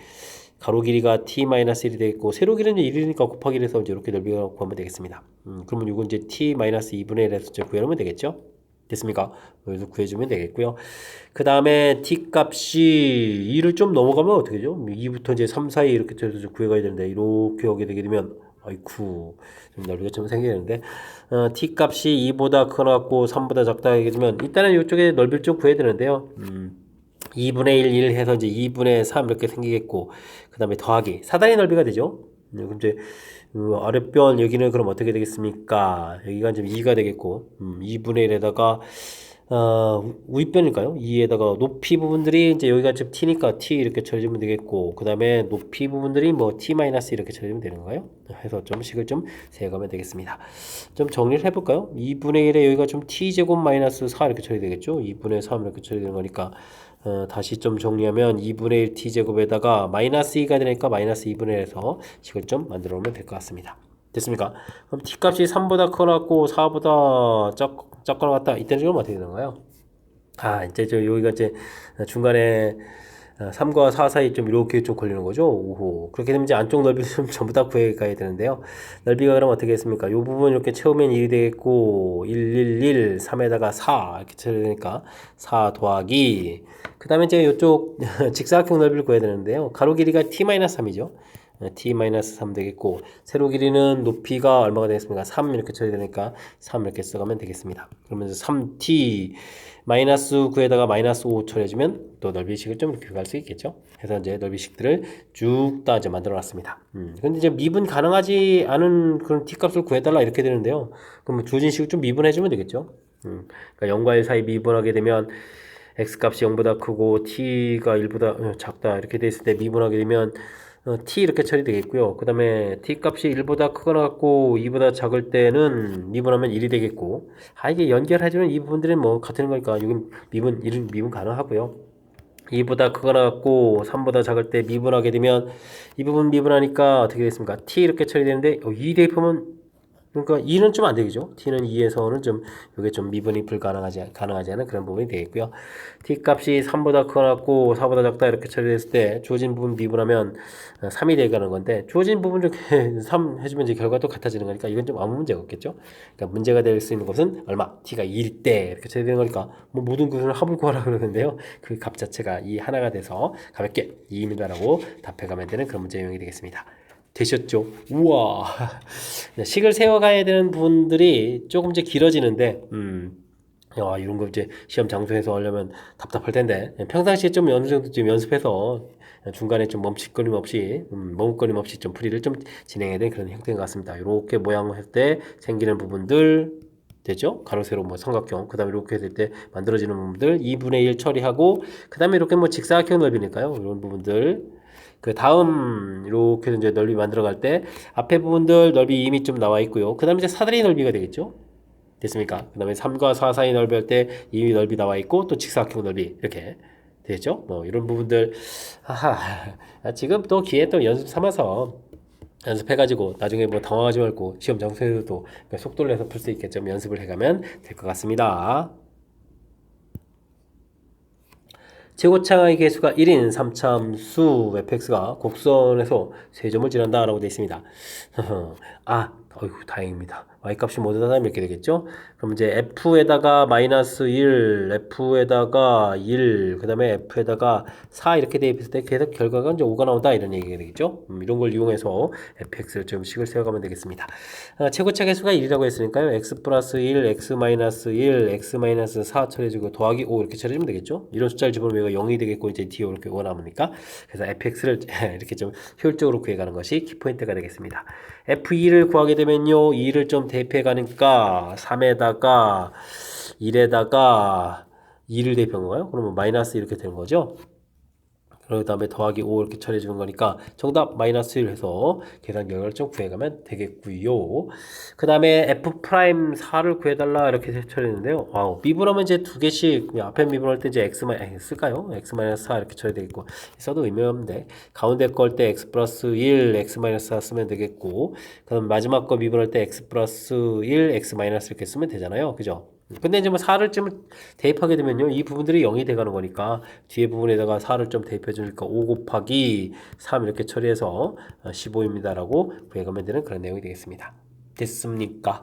가로 길이가 t-1이 되겠고 세로 길이는 1이니까 곱하기 해서 이제 이렇게 넓이가 구하면 되겠습니다. 그러면 이건 이제 t-2분의 1에서 이제 구해놓으면 되겠죠? 됐습니까? 여기서 구해주면 되겠고요. 그 다음에 t 값이 2를 좀 넘어가면 어떻게 되죠? 2부터 이제 3 사이 이렇게 해서 구해가야 되는데 이렇게 오게 되게 되면 아이쿠 좀 넓이가 좀 생기는데 t 값이 2보다 크거나 같고 3보다 작다 하게 되면 일단은 이쪽에 넓이를 좀 구해야 되는데요. 2분의 1 해서 이제 2분의 3 이렇게 생기겠고 그 다음에 더하기 사단의 넓이가 되죠. 그럼 이제 아랫변 여기는 그럼 어떻게 되겠습니까? 여기가 이제 2가 되겠고 2분의 1에다가 윗변일까요? 2에다가 높이 부분들이 이제 여기가 지금 t니까 t 이렇게 처리하면 되겠고 그 다음에 높이 부분들이 뭐 t 마이너스 이렇게 처리하면 되는 건가요? 해서 좀 식을 좀 세가면 되겠습니다. 좀 정리를 해볼까요? 2분의 1에 여기가 좀 t제곱 마이너스 4 이렇게 처리되겠죠? 2분의 3 이렇게 처리되는 거니까 다시 좀 정리하면 2분의 1 t제곱에다가 마이너스 2가 되니까 마이너스 2분의 1에서 식을 좀 만들어 놓으면 될 것 같습니다. 됐습니까? 그럼 t값이 3보다 커놨고 4보다 작거나 같다. 이때는 지금 어떻게 되는가요? 이제 여기가 이제 중간에 3과 4 사이 좀 이렇게 좀 걸리는 거죠. 오호. 그렇게 되면 이제 안쪽 넓이 좀 전부 다 구해가야 되는데요. 넓이가 그럼 어떻게 했습니까? 이 부분 이렇게 채우면 1이 되겠고 1, 1, 1, 3에다가 4 이렇게 채워야 되니까 4 더하기 그 다음에 이제 이쪽 직사각형 넓이를 구해야 되는데요. 가로 길이가 t-3이죠. t-3 되겠고 세로 길이는 높이가 얼마가 되겠습니까? 3 이렇게 처리 되니까 3 이렇게 써가면 되겠습니다. 그러면서 3t 마이너스 9에다가 마이너스 5 처리해주면 또 넓이식을 좀 이렇게 구할 수 있겠죠. 그래서 이제 넓이식들을 쭉 다 이제 만들어 놨습니다. 근데 이제 미분 가능하지 않은 그런 t 값을 구해달라 이렇게 되는데요. 그럼 주어진 식을 좀 미분해주면 되겠죠. 그러니까 0과 1 사이 미분하게 되면 x 값이 0보다 크고 t가 1보다 작다 이렇게 돼 있을 때 미분하게 되면 t 이렇게 처리되겠고요. 그 다음에 t 값이 1보다 크거나 같고 2보다 작을 때는 미분하면 1이 되겠고 이게 연결해주는 이 부분들은 뭐 같은 거니까 여기 미분 가능하고요. 2보다 크거나 같고 3보다 작을 때 미분하게 되면 이 부분 미분하니까 어떻게 됐습니까? t 이렇게 처리되는데 2 대입하면 그러니까 2는 좀 안 되겠죠. t는 2에서는 좀 이게 좀 미분이 가능하지 않은 그런 부분이 되겠고요. t 값이 3보다 크거나 같고 4보다 작다 이렇게 처리됐을 때 주어진 부분 미분하면 3이 되가는 건데 주어진 부분 이렇게 3 해주면 이제 결과도 같아지는 거니까 이건 좀 아무 문제가 없겠죠. 그러니까 문제가 될 수 있는 것은 얼마? t가 2일 때 이렇게 처리되는 거니까 뭐 모든 것을 합을 구하라 그러는데요. 그 값 자체가 이 하나가 돼서 가볍게 2입니다라고 답해가면 되는 그런 문제 유형이 되겠습니다. 되셨죠? 우와. 식을 세워가야 되는 부분들이 조금 이제 길어지는데, 이런 거 이제 시험 장소에서 하려면 답답할 텐데, 평상시에 좀 어느 정도 좀 연습해서 중간에 좀 멈칫거림 없이 머뭇거림 없이 좀 풀이를 좀 진행해야 되는 그런 형태인 것 같습니다. 이렇게 모양을 할 때 생기는 부분들 되죠? 가로 세로 뭐 삼각형 그 다음에 이렇게 될 때 만들어지는 부분들 2분의 1 처리하고 그 다음에 이렇게 뭐 직사각형 넓이니까요. 이런 부분들 그 다음 이렇게 이제 넓이 만들어갈 때 앞에 부분들 넓이 이미 좀 나와 있고요. 그 다음에 이제 사다리 넓이가 되겠죠. 됐습니까? 그 다음에 3과 4 사이 넓이 할 때 이미 넓이 나와 있고 또 직사각형 넓이 이렇게 되겠죠. 뭐 이런 부분들 지금 또 기회 또 연습 삼아서 연습해가지고 나중에 뭐 당황하지 말고 시험 장소에서도 속도를 내서 풀 수 있게 좀 연습을 해가면 될 것 같습니다. 최고차의 개수가 1인 3참수 fx가 곡선에서 세점을 지난다 라고 되어 있습니다. 어이구 다행입니다. y값이 모두 다 이렇게 되겠죠. 그럼 이제 f에다가 마이너스 1, f에다가 1, 그 다음에 f에다가 4 이렇게 대입했을 때 계속 결과가 이제 5가 나온다 이런 얘기가 되겠죠. 이런 걸 이용해서 fx를 좀 식을 세워가면 되겠습니다. 최고차 개수가 1이라고 했으니까요. x 플러스 1, x 마이너스 1, x 마이너스 4 처리해주고 더하기 5 이렇게 처리해주면 되겠죠. 이런 숫자를 집어넣으면 0이 되겠고 이제 뒤에 이렇게 5가 남으니까 그래서 fx를 이렇게 좀 효율적으로 구해가는 것이 키포인트가 되겠습니다. f2를 구하게 되면요. 2를 좀 대입해 가니까 3에다가 1에다가 2를 대입한 건가요? 그러면 마이너스 이렇게 되는 거죠. 그 다음에 더하기 5 이렇게 처리해 주는 거니까 정답 마이너스 1 해서 계산 결과를 좀 구해가면 되겠고요. 그 다음에 f'4를 구해달라 이렇게 처리했는데요. 와우, 미분하면 이제 두 개씩 앞에 미분할 때 이제 쓸까요? x 마이너스 4 이렇게 처리되겠고 써도 의미 없는데 가운데 거 할 때 x 플러스 1, x 마이너스 4 쓰면 되겠고 그다음 마지막 거 미분할 때 x 플러스 1, x 마이너스 이렇게 쓰면 되잖아요. 그죠? 근데 이제 뭐 4를 좀 대입하게 되면요. 이 부분들이 0이 돼가는 거니까 뒤에 부분에다가 4를 좀 대입해 주니까 5 곱하기 3 이렇게 처리해서 15입니다. 라고 구해가면 되는 그런 내용이 되겠습니다. 됐습니까?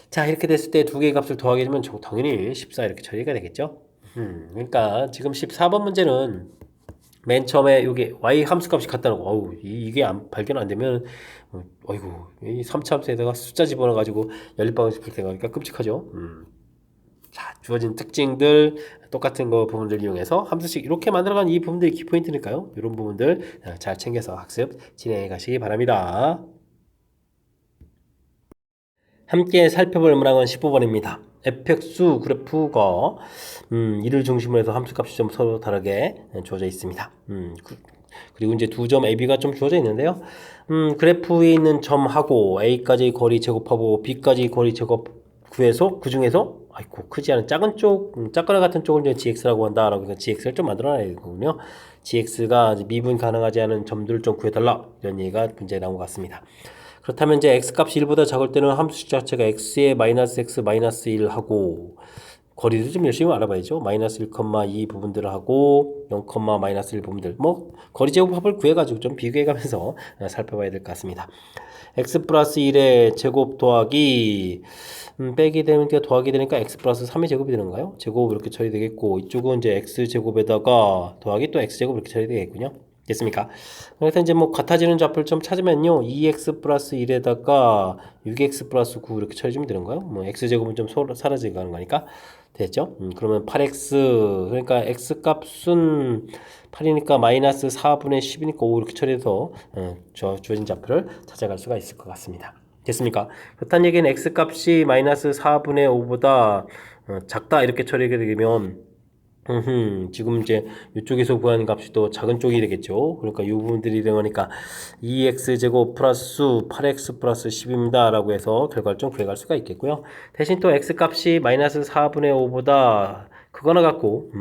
자, 이렇게 됐을 때 두 개의 값을 더하게 되면 당연히 14 이렇게 처리가 되겠죠. 그러니까 지금 14번 문제는 맨 처음에 여기 y 함수값이 같다는 거. 어우, 이게 발견 안 되면 어이구, 이 3차 함수에다가 숫자 집어넣어가지고 연립방정식 풀 때가 그러니까 끔찍하죠. 자, 주어진 특징들 똑같은 거 부분들 이용해서 함수식 이렇게 만들어간 이 부분들이 키포인트니까요. 이런 부분들 잘 챙겨서 학습 진행해 가시기 바랍니다. 함께 살펴볼 문항은 15번입니다. fx 그래프가 이를 중심으로 해서 함수값이 좀 서로 다르게 주어져 있습니다. 그리고 이제 두 점 AB가 좀 주어져 있는데요. 그래프에 있는 점하고 A까지 거리 제곱하고 B까지 거리 제곱 구해서 그 중에서 아이고 크지 않은 작은 쪽, 작거나 같은 쪽을 이제 GX라고 한다라고 해서 GX를 좀 만들어놔야 되거든요. GX가 미분 가능하지 않은 점들을 좀 구해달라 이런 얘기가 문제에 나온 것 같습니다. 그렇다면 이제 X값이 1보다 작을 때는 함수 자체가 X에 마이너스 X 마이너스 1 하고 거리도 좀 열심히 알아봐야죠. 마이너스 1,2 부분들을 하고 0, 마이너스 1 부분들 뭐 거리 제곱합을 구해가지고 좀 비교해가면서 살펴봐야 될 것 같습니다. x 플러스 1의 제곱 더하기 빼기 되니까 더하기 되니까 x 플러스 3의 제곱이 되는가요? 제곱 이렇게 처리되겠고 이쪽은 이제 x 제곱에다가 더하기 또 x 제곱 이렇게 처리되겠군요. 됐습니까? 그래서 이제 뭐 같아지는 좌표를 좀 찾으면요 2x 플러스 1에다가 6x 플러스 9 이렇게 처리해주면 되는가요? 뭐 x 제곱은 좀 사라지게 가는 거니까 됐죠? 그러면 8x 그러니까 x 값은 8이니까 마이너스 4분의 10이니까 5 이렇게 처리해서 주어진 좌표를 찾아갈 수가 있을 것 같습니다. 됐습니까? 그렇다는 얘기는 x 값이 마이너스 4분의 5보다 작다 이렇게 처리하게 되면 지금 이제 이쪽에서 구하는 값이 또 작은 쪽이 되겠죠. 그러니까 이 부분들이 되니까 2x제곱 플러스 8x 플러스 10입니다. 라고 해서 결과를 좀 구해갈 수가 있겠고요. 대신 또 x값이 마이너스 4분의 5보다 크거나 같고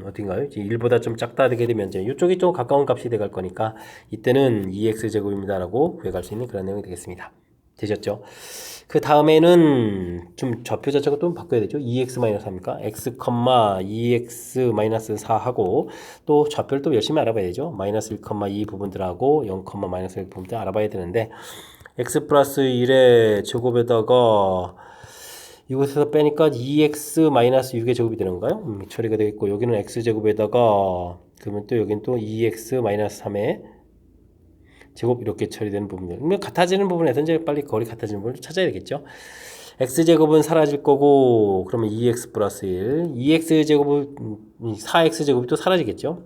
어딘가요? 1보다 좀 작다 되게 되면 이제 이쪽이 좀 가까운 값이 돼갈 거니까 이때는 2x제곱입니다. 라고 구해갈 수 있는 그런 내용이 되겠습니다. 되셨죠? 그 다음에는 좀 좌표 자체가 좀 바꿔야 되죠. 2x-4입니까? x, 2x-4 하고 또 좌표를 또 열심히 알아봐야 되죠. 마이너스 1,2 부분들하고 0, 마이너스 1 부분들 알아봐야 되는데 x 플러스 1의 제곱에다가 이곳에서 빼니까 2x-6의 제곱이 되는가요? 처리가 되겠고 여기는 x제곱에다가 그러면 또 여기는 또 2x-3의 제곱 이렇게 처리되는 부분들. 같아지는 부분에서 이제 빨리 거리 같아지는 부분을 찾아야 되겠죠. x제곱은 사라질 거고 그러면 2x 플러스 1 2x제곱은 4x제곱이 또 사라지겠죠.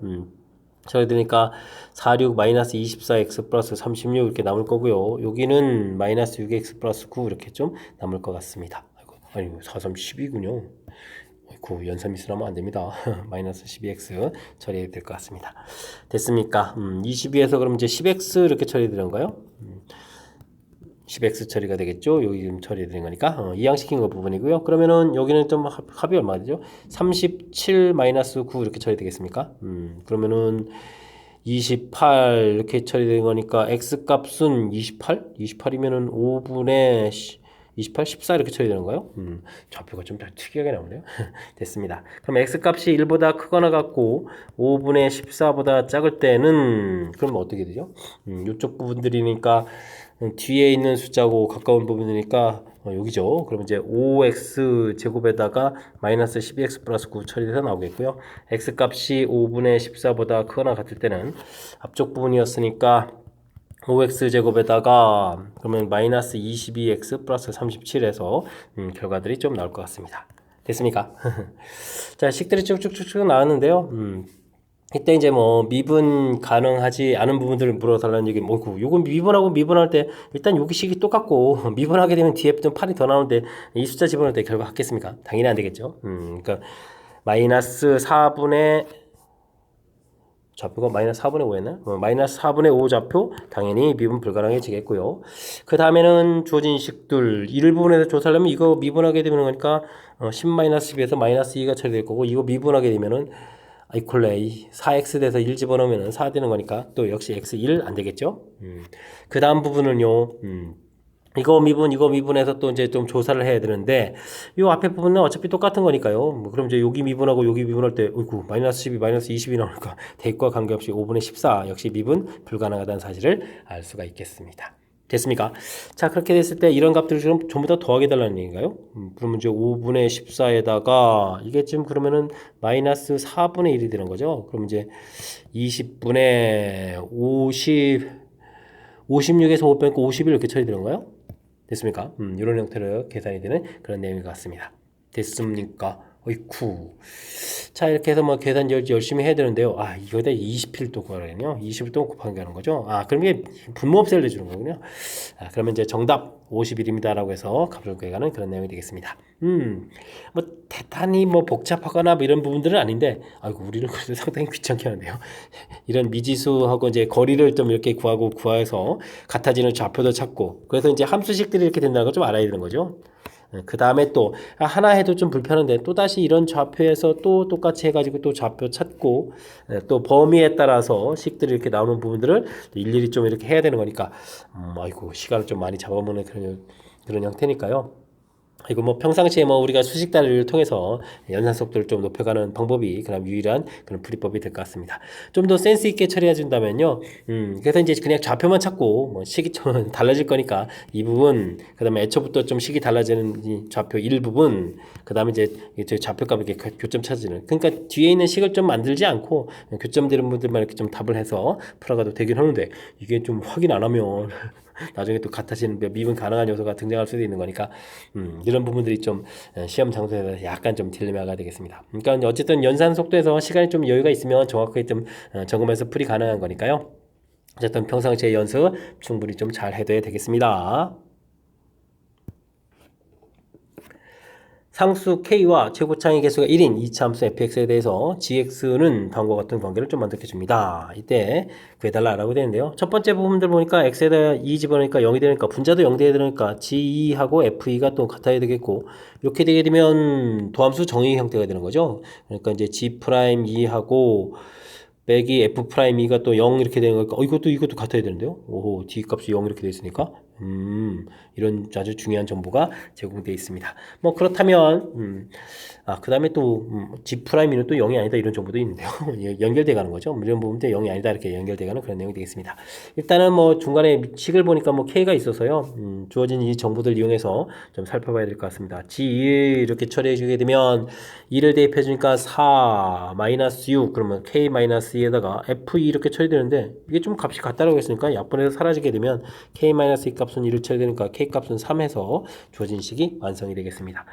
처리되니까 46 마이너스 24x 플러스 36 이렇게 남을 거고요. 여기는 마이너스 6x 플러스 9 이렇게 좀 남을 것 같습니다. 아니 4, 3, 12군요. 그 연산 미스라면 안 됩니다. 마이너스 12x 처리해야 될 것 같습니다. 됐습니까? 22에서 그럼 이제 10x 이렇게 처리되는가요? 10x 처리가 되겠죠. 여기 지금 처리되는 거니까 이항시킨 거 부분이고요. 그러면은 여기는 좀 합이 얼마 되죠? 37 마이너스 9 이렇게 처리되겠습니까? 그러면은 28 이렇게 처리되는 거니까 x 값은 28? 28이면은 5분의 28, 14 이렇게 처리되는 거예요? 좌표가 좀 특이하게 나오네요. 됐습니다. 그럼 x 값이 1보다 크거나 같고 5분의 14보다 작을 때는 그럼 어떻게 되죠? 이쪽 부분들이니까 뒤에 있는 숫자고 가까운 부분이니까 여기죠. 그럼 이제 5x 제곱에다가 마이너스 12x 플러스 9 처리돼서 나오겠고요. x 값이 5분의 14보다 크거나 같을 때는 앞쪽 부분이었으니까 5x 제곱에다가 그러면 마이너스 22x 플러스 37에서 결과들이 좀 나올 것 같습니다. 됐습니까? 자, 식들이 쭉쭉쭉쭉 나왔는데요. 이때 이제 뭐 미분 가능하지 않은 부분들을 물어달라는 얘기 뭐고 요건 미분하고 미분할 때 일단 여기 식이 똑같고 미분하게 되면 뒤에 좀 8이 더 나오는데 이 숫자 집어넣을 때 결과 같겠습니까? 당연히 안 되겠죠. 그러니까 마이너스 4분의 좌표가 마이너스 4분의 5였나? 마이너스 4분의 5 좌표 당연히 미분 불가능해지겠고요. 그 다음에는 주어진 식들 1부분에서 조사하려면 이거 미분하게 되는 거니까 10-12에서 마이너스 2가 처리될 거고 이거 미분하게 되면은 이퀄레이 4x 돼서 1 집어넣으면 4 되는 거니까 또 역시 x 1 안 되겠죠. 그 다음 부분은요. 이거 미분해서 또 이제 좀 조사를 해야 되는데 요 앞에 부분은 어차피 똑같은 거니까요. 뭐 그럼 이제 여기 미분하고 여기 미분할 때 어이구 마이너스 12 마이너스 20이 나오니까 대입과 관계없이 5분의 14 역시 미분 불가능하다는 사실을 알 수가 있겠습니다. 됐습니까? 자, 그렇게 됐을 때 이런 값들을 지금 전부 다 더하게 달라는 얘기인가요? 그러면 이제 5분의 14에다가 이게 지금 그러면은 마이너스 4분의 1이 되는 거죠. 그럼 이제 20분의 56에서 5 빼고 51 이렇게 처리되는 거예요? 됐습니까? 이런 형태로 계산이 되는 그런 내용인 것 같습니다. 됐습니까? 어이쿠. 자, 이렇게 해서 뭐 계산 열심히 해야 되는데요. 아, 이거다 20일 또 구하라네요. 20일 또 곱하기 하는 거죠. 아, 그럼 이게 분모 없애를 내주는 거군요. 아, 그러면 이제 정답 50일입니다라고 해서 값을 구해가는 그런 내용이 되겠습니다. 뭐 대단히 뭐 복잡하거나 뭐 이런 부분들은 아닌데, 아이고 우리는 그래도 상당히 귀찮게 하는데요. 이런 미지수하고 이제 거리를 좀 이렇게 구해서 같아지는 좌표도 찾고, 그래서 이제 함수식들이 이렇게 된다는 걸 좀 알아야 되는 거죠. 그 다음에 또 하나 해도 좀 불편한데 또 다시 이런 좌표에서 또 똑같이 해가지고 또 좌표 찾고 또 범위에 따라서 식들이 이렇게 나오는 부분들을 일일이 좀 이렇게 해야 되는 거니까 아이고 시간을 좀 많이 잡아먹는 그런 형태니까요. 이거 뭐 평상시에 뭐 우리가 수식 다리를 통해서 연산 속도를 좀 높여가는 방법이 그냥 유일한 그런 풀이법이 될 것 같습니다. 좀 더 센스 있게 처리해 준다면요. 그래서 이제 그냥 좌표만 찾고 뭐 식이 좀 달라질 거니까 이 부분 그다음에 애초부터 좀 식이 달라지는 이 좌표 일부분 그다음에 이제 좌표값 이렇게 교점 찾으는 그러니까 뒤에 있는 식을 좀 만들지 않고 교점되는 분들만 이렇게 좀 답을 해서 풀어가도 되긴 하는데 이게 좀 확인 안 하면 나중에 또 같아지는 미분 가능한 요소가 등장할 수도 있는 거니까 이런 부분들이 좀 시험 장소에서 약간 좀 딜레마가 되겠습니다. 그러니까 어쨌든 연산 속도에서 시간이 좀 여유가 있으면 정확하게 좀 점검해서 풀이 가능한 거니까요. 어쨌든 평상시에 연습 충분히 좀 잘 해둬야 되겠습니다. 상수 k와 최고차의 개수가 1인 이차함수 fx에 대해서 gx는 다음과 같은 관계를 좀 만들게 줍니다. 이때 구해달라고 되는데요. 첫 번째 부분들 보니까 x에다 2 집어넣으니까 0이 되니까 분자도 0 돼야 되니까 g2하고 f2가 또 같아야 되겠고 이렇게 되게 되면 도함수 정의 형태가 되는 거죠. 그러니까 이제 g'2하고 빼기 f'2가 또 0 이렇게 되는 거니까 이것도 같아야 되는데요. 오호, d 값이 0 이렇게 돼 있으니까 이런 아주 중요한 정보가 제공되어 있습니다. 뭐 그렇다면 그 다음에 또 G'는 또 0이 아니다 이런 정보도 있는데요. 연결돼 가는 거죠. 이런 부분도 0이 아니다 이렇게 연결돼 가는 그런 내용이 되겠습니다. 일단은 뭐 중간에 식을 보니까 뭐 K가 있어서요. 주어진 이 정보들 이용해서 좀 살펴봐야 될 것 같습니다. G2 이렇게 처리해 주게 되면 2를 대입해 주니까 4 마이너스 6 그러면 K 마이너스 2에다가 F2 이렇게 처리되는데 이게 좀 값이 같다라고 했으니까 약분해서 사라지게 되면 K 마이너스 2 값은 1을 처리되니까 K 값은 3해서 주어진 식이 완성이 되겠습니다.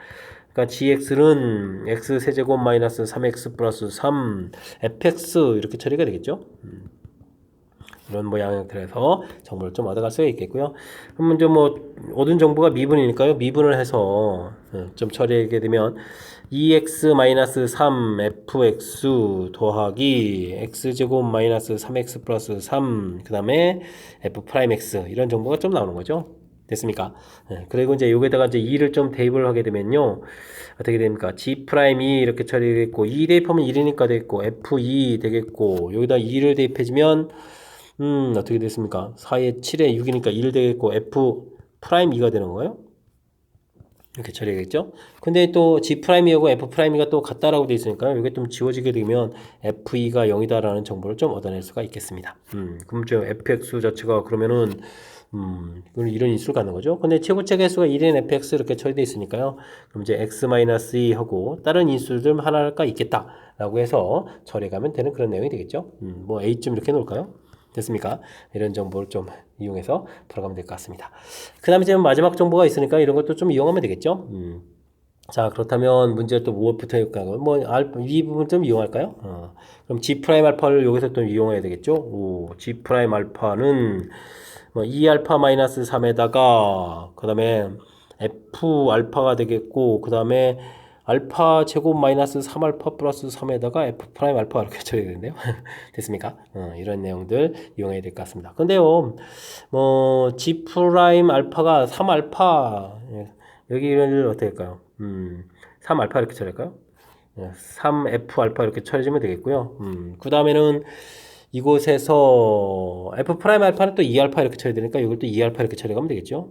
그러니까 gx는 x 세제곱 마이너스 3x 플러스 3 fx 이렇게 처리가 되겠죠. 이런 모양을 들어서 정보를 좀 얻어갈 수가 있겠고요. 그러면 이제 뭐 얻은 정보가 미분이니까요. 미분을 해서 좀 처리하게 되면 2x-3 fx 더하기 x제곱 마이너스 3x 플러스 3 그 다음에 f'x 이런 정보가 좀 나오는 거죠. 됐습니까? 그리고 이제 여기다가 이제 2를 좀 대입을 하게 되면요. 어떻게 됩니까? G'이 이렇게 처리되겠고 2 대입하면 1이니까 되겠고 F2 되겠고 여기다 2를 대입해주면 어떻게 됐습니까? 4에 7에 6이니까 1 되겠고 F'2가 되는 거예요. 이렇게 처리하겠죠? 근데 또 G'하고 F'이가 또 같다라고 되어 있으니까요. 이게 좀 지워지게 되면 F2가 0이다라는 정보를 좀 얻어낼 수가 있겠습니다. 그럼 저 fx 자체가 그러면은 이런 인수를 갖는 거죠. 근데 최고차 개수가 1인 fx 이렇게 처리되어 있으니까요. 그럼 이제 x-2 하고 다른 인수들 하나가 있겠다라고 해서 처리가면 되는 그런 내용이 되겠죠. 뭐 a쯤 이렇게 놓을까요? 됐습니까? 이런 정보를 좀 이용해서 들어가면 될 것 같습니다. 그 다음에 이제 마지막 정보가 있으니까 이런 것도 좀 이용하면 되겠죠. 자, 그렇다면 문제가 또 무엇부터 할까요? 뭐, 이 부분 좀 이용할까요? 그럼 G' 알파를 여기서 또 이용해야 되겠죠? G' 알파는 뭐 2알파 마이너스 3에다가 그 다음에 F 알파가 되겠고 그 다음에 알파 제곱 마이너스 3알파 플러스 3에다가 F' 알파가 이렇게 처리되는데요. 됐습니까? 이런 내용들 이용해야 될 것 같습니다. 근데요, 뭐, G' 알파가 3알파, 여기를 어떻게 할까요? 3알파 이렇게 처리할까요? 3F 알파 이렇게 처리해주면 되겠고요. 그 다음에는 이곳에서 F' 알파는 또 2알파 이렇게 처리되니까 이걸 또 2알파 이렇게 처리하면 되겠죠.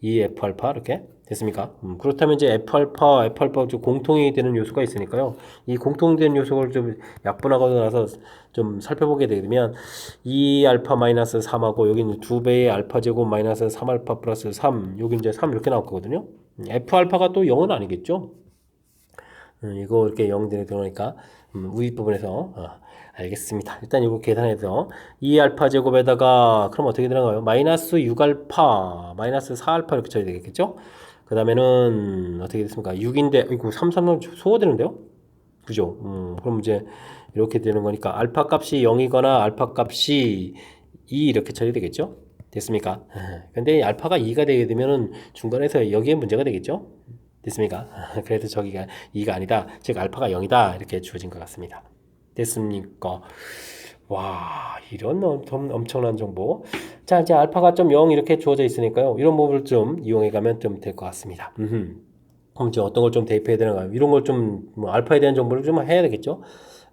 2F 알파 이렇게 됐습니까? 그렇다면 이제 F 알파 공통이 되는 요소가 있으니까요. 이 공통된 요소를 좀 약분하고 나서 좀 살펴보게 되면 2알파 마이너스 3하고 여기는 2배의 알파 제곱 마이너스 3알파 플러스 3 여기 이제 3 이렇게 나올 거거든요. F 알파가 또 0은 아니겠죠? 이거 이렇게 0들이 들어오니까 우위 부분에서 알겠습니다. 일단 이거 계산해서 2알파 제곱에다가 그럼 어떻게 되나요? 마이너스 6알파 마이너스 4알파 이렇게 쳐야 되겠죠? 그 다음에는 어떻게 됐습니까? 6인데 이거 3, 3은 소호되는데요? 그죠? 그럼 이제 이렇게 되는 거니까 알파 값이 0이거나 알파 값이 2 이렇게 처리되겠죠? 됐습니까? 근데 알파가 2가 되게 되면은 중간에서 여기에 문제가 되겠죠? 됐습니까? 그래도 저기가 2가 아니다. 즉 알파가 0이다. 이렇게 주어진 것 같습니다. 됐습니까? 와, 이런 엄청난 정보. 자, 이제 알파가 좀 0 이렇게 주어져 있으니까요. 이런 부분을 좀 이용해 가면 좀 될 것 같습니다. 그럼 이제 어떤 걸 좀 대입해야 되는가? 이런 걸 좀 뭐 알파에 대한 정보를 좀 해야 되겠죠.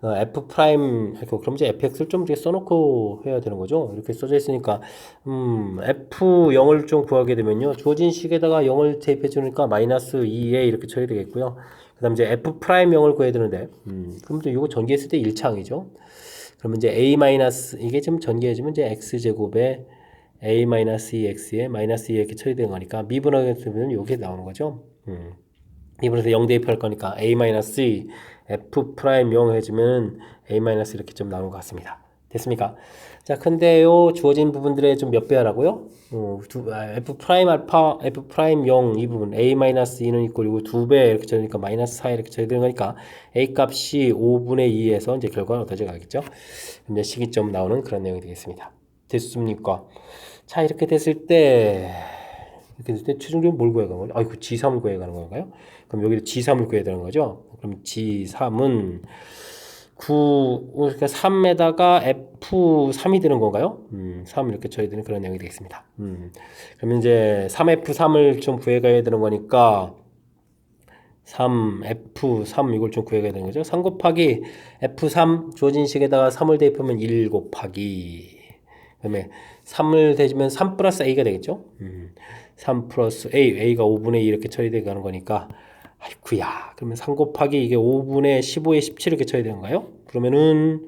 F 프라임 그럼 이제 fx를 좀 이렇게 써놓고 해야 되는 거죠. 이렇게 써져 있으니까 F0을 좀 구하게 되면요. 주어진 식에다가 0을 대입해 주니까 마이너스 2에 이렇게 처리되겠고요. 그 다음 이제 F 프라임 0을 구해야 되는데 그럼 또 이거 전개했을 때 1차항이죠. 그러면 이제 a 마이너스 이게 좀 전개해주면 이제 x제곱에 a 마이너스 2x에 마이너스 2 이렇게 처리되는 거니까 미분하게 되면 이게 나오는 거죠. 미분해서 0 대입할 거니까 a 마이너스 2 f 프라임 0 해주면 a 마이너스 이렇게 좀 나오는 것 같습니다. 됐습니까? 자, 근데요 주어진 부분들의 좀 몇 배 하라고요? f 프라임 알파, f 프라임 0 이 부분 a 마이너스 2는 있고 그리고 2배 이렇게 쳐니까 마이너스 4 이렇게 쳐야 되는 거니까 a 값이 5분의 2에서 이제 결과는 어떠져 가겠죠? 이제 시기점 나오는 그런 내용이 되겠습니다. 됐습니까? 자, 이렇게 됐을 때 최종적으로 뭘 구해가는 거죠? 아이고, G3을 구해가는 건가요? 그럼 여기도 G3을 구해야 되는 거죠? 그럼 G3은 9, 그러니까 3에다가 F3이 되는 건가요? 3 이렇게 쳐야 되는 그런 내용이 되겠습니다. 그러면 이제 3F3을 좀 구해가야 되는 거니까 3F3 이걸 좀 구해가야 되는 거죠. 3 곱하기 F3 주어진 식에다가 3을 대입하면 1 곱하기 그 다음에 3을 대주면 3 플러스 A가 되겠죠. 3 플러스 A가 5분의 2 이렇게 처리되어 가는 거니까 아이쿠야 그러면 3 곱하기 이게 5분의 15에 17 이렇게 처리되는 건가요? 그러면은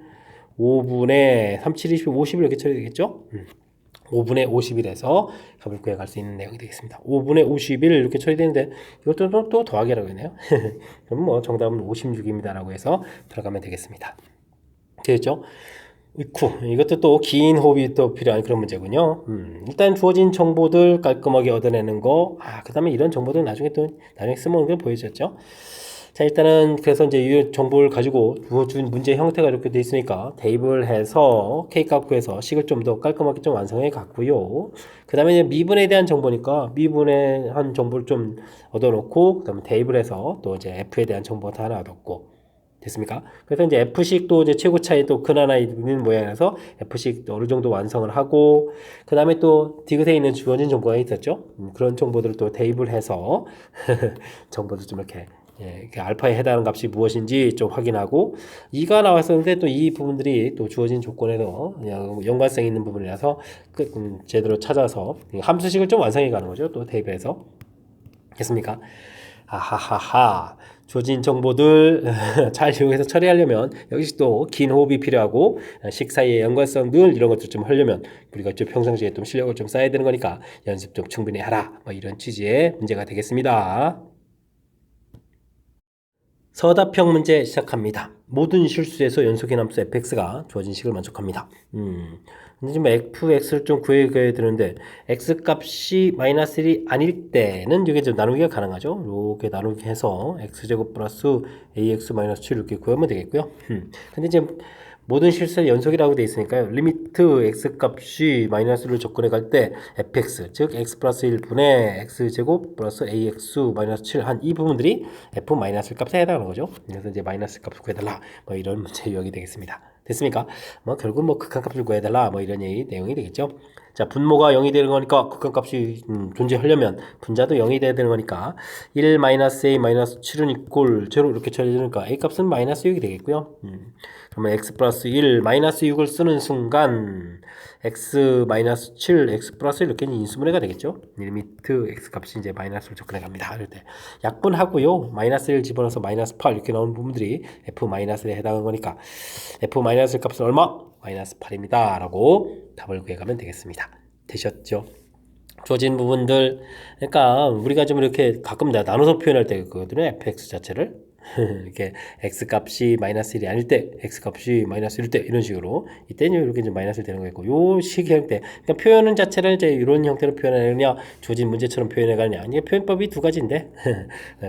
5분의 3, 7, 20, 50 이렇게 처리되겠죠? 5분의 51에서 값을 구해갈 수 있는 내용이 되겠습니다. 5분의 51 이렇게 처리되는데 이것도 또 더하기라고 했네요. 그럼 뭐 정답은 56입니다 라고 해서 들어가면 되겠습니다. 되겠죠? 이것도 또 긴 호흡이 또 필요한 그런 문제군요. 일단 주어진 정보들 깔끔하게 얻어내는 거. 그 다음에 이런 정보들 나중에 쓰면 걸 보여줬죠. 자, 일단은 그래서 이제 이 정보를 가지고 주어진 문제 형태가 이렇게 돼 있으니까 대입을 해서 K값 구해서 식을 좀 더 깔끔하게 좀 완성해 갔고요. 그 다음에 이제 미분에 대한 정보니까 미분에 한 정보를 좀 얻어놓고 그 다음에 대입을 해서 또 이제 F에 대한 정보가 다 하나 얻었고 됐습니까? 그래서 이제 F식도 이제 최고 차이 또 큰 하나 있는 모양이라서 F식 어느 정도 완성을 하고 그 다음에 또 디귿에 있는 주어진 정보가 있었죠. 그런 정보들을 또 대입을 해서 정보를 좀 이렇게 알파에 해당하는 값이 무엇인지 좀 확인하고 2가 나왔었는데 또 이 부분들이 또 주어진 조건에서 연관성 있는 부분이라서 제대로 찾아서 함수식을 좀 완성해 가는 거죠. 또 대입해서 됐습니까? 아하하하. 주어진 정보들 잘 이용해서 처리하려면 역시 또 긴 호흡이 필요하고 식 사이의 연관성들 이런 것들 좀 하려면 우리가 좀 평상시에 좀 실력을 좀 쌓아야 되는 거니까 연습 좀 충분히 하라. 뭐 이런 취지의 문제가 되겠습니다. 서답형 문제 시작합니다. 모든 실수에서 연속의 함수 fx가 주어진 식을 만족합니다. 근데 지금 fx를 좀 구해야 되는데 x 값이 마이너스 1이 아닐 때는 이게 좀 나누기가 가능하죠. 이렇게 나누기 해서 x제곱 플러스 ax 마이너스 7 이렇게 구하면 되겠고요. 근데 이제 모든 실수의 연속이라고 되어 있으니까요. 리미트 x 값이 마이너스를 접근해 갈 때 fx 즉 x 플러스 1분의 x제곱 플러스 ax 마이너스 7 한 이 부분들이 f 마이너스 값에 해당하는 거죠. 그래서 이제 마이너스 값을 구해달라 뭐 이런 문제 유형이 되겠습니다. 됐습니까? 뭐 결국 뭐 극한값을 구해달라 뭐 이런 내용이 되겠죠. 자, 분모가 0이 되는 거니까 극한값이 존재하려면 분자도 0이 돼야 되는 거니까 1 마이너스 a 마이너스 7은 이꼴 0 이렇게 처리되니까 a 값은 마이너스 6이 되겠고요. 그러면 x 플러스 1 마이너스 6을 쓰는 순간 x 마이너스 7 x 플러스 1 이렇게 인수분해가 되겠죠. 리미트 x 값이 이제 마이너스로 접근해 갑니다. 이럴 때 약분하고요. 마이너스 1 집어넣어서 마이너스 8 이렇게 나오는 부분들이 f 마이너스에 해당하는 거니까 f 마이너스 값은 얼마? 마이너스 8입니다. 라고 답을 구해가면 되겠습니다. 되셨죠? 주어진 부분들 그러니까 우리가 좀 이렇게 가끔 나눠서 표현할 때 그거든요. fx 자체를 이렇게 x 값이 마이너스 1이 아닐 때 x 값이 마이너스 1일 때 이런 식으로 이때는 이렇게 좀 마이너스 되는 거고 요 식의 형태 그러니까 표현 자체를 이제 이런 형태로 표현하느냐 주어진 문제처럼 표현해 가느냐 이게 표현법이 두 가지인데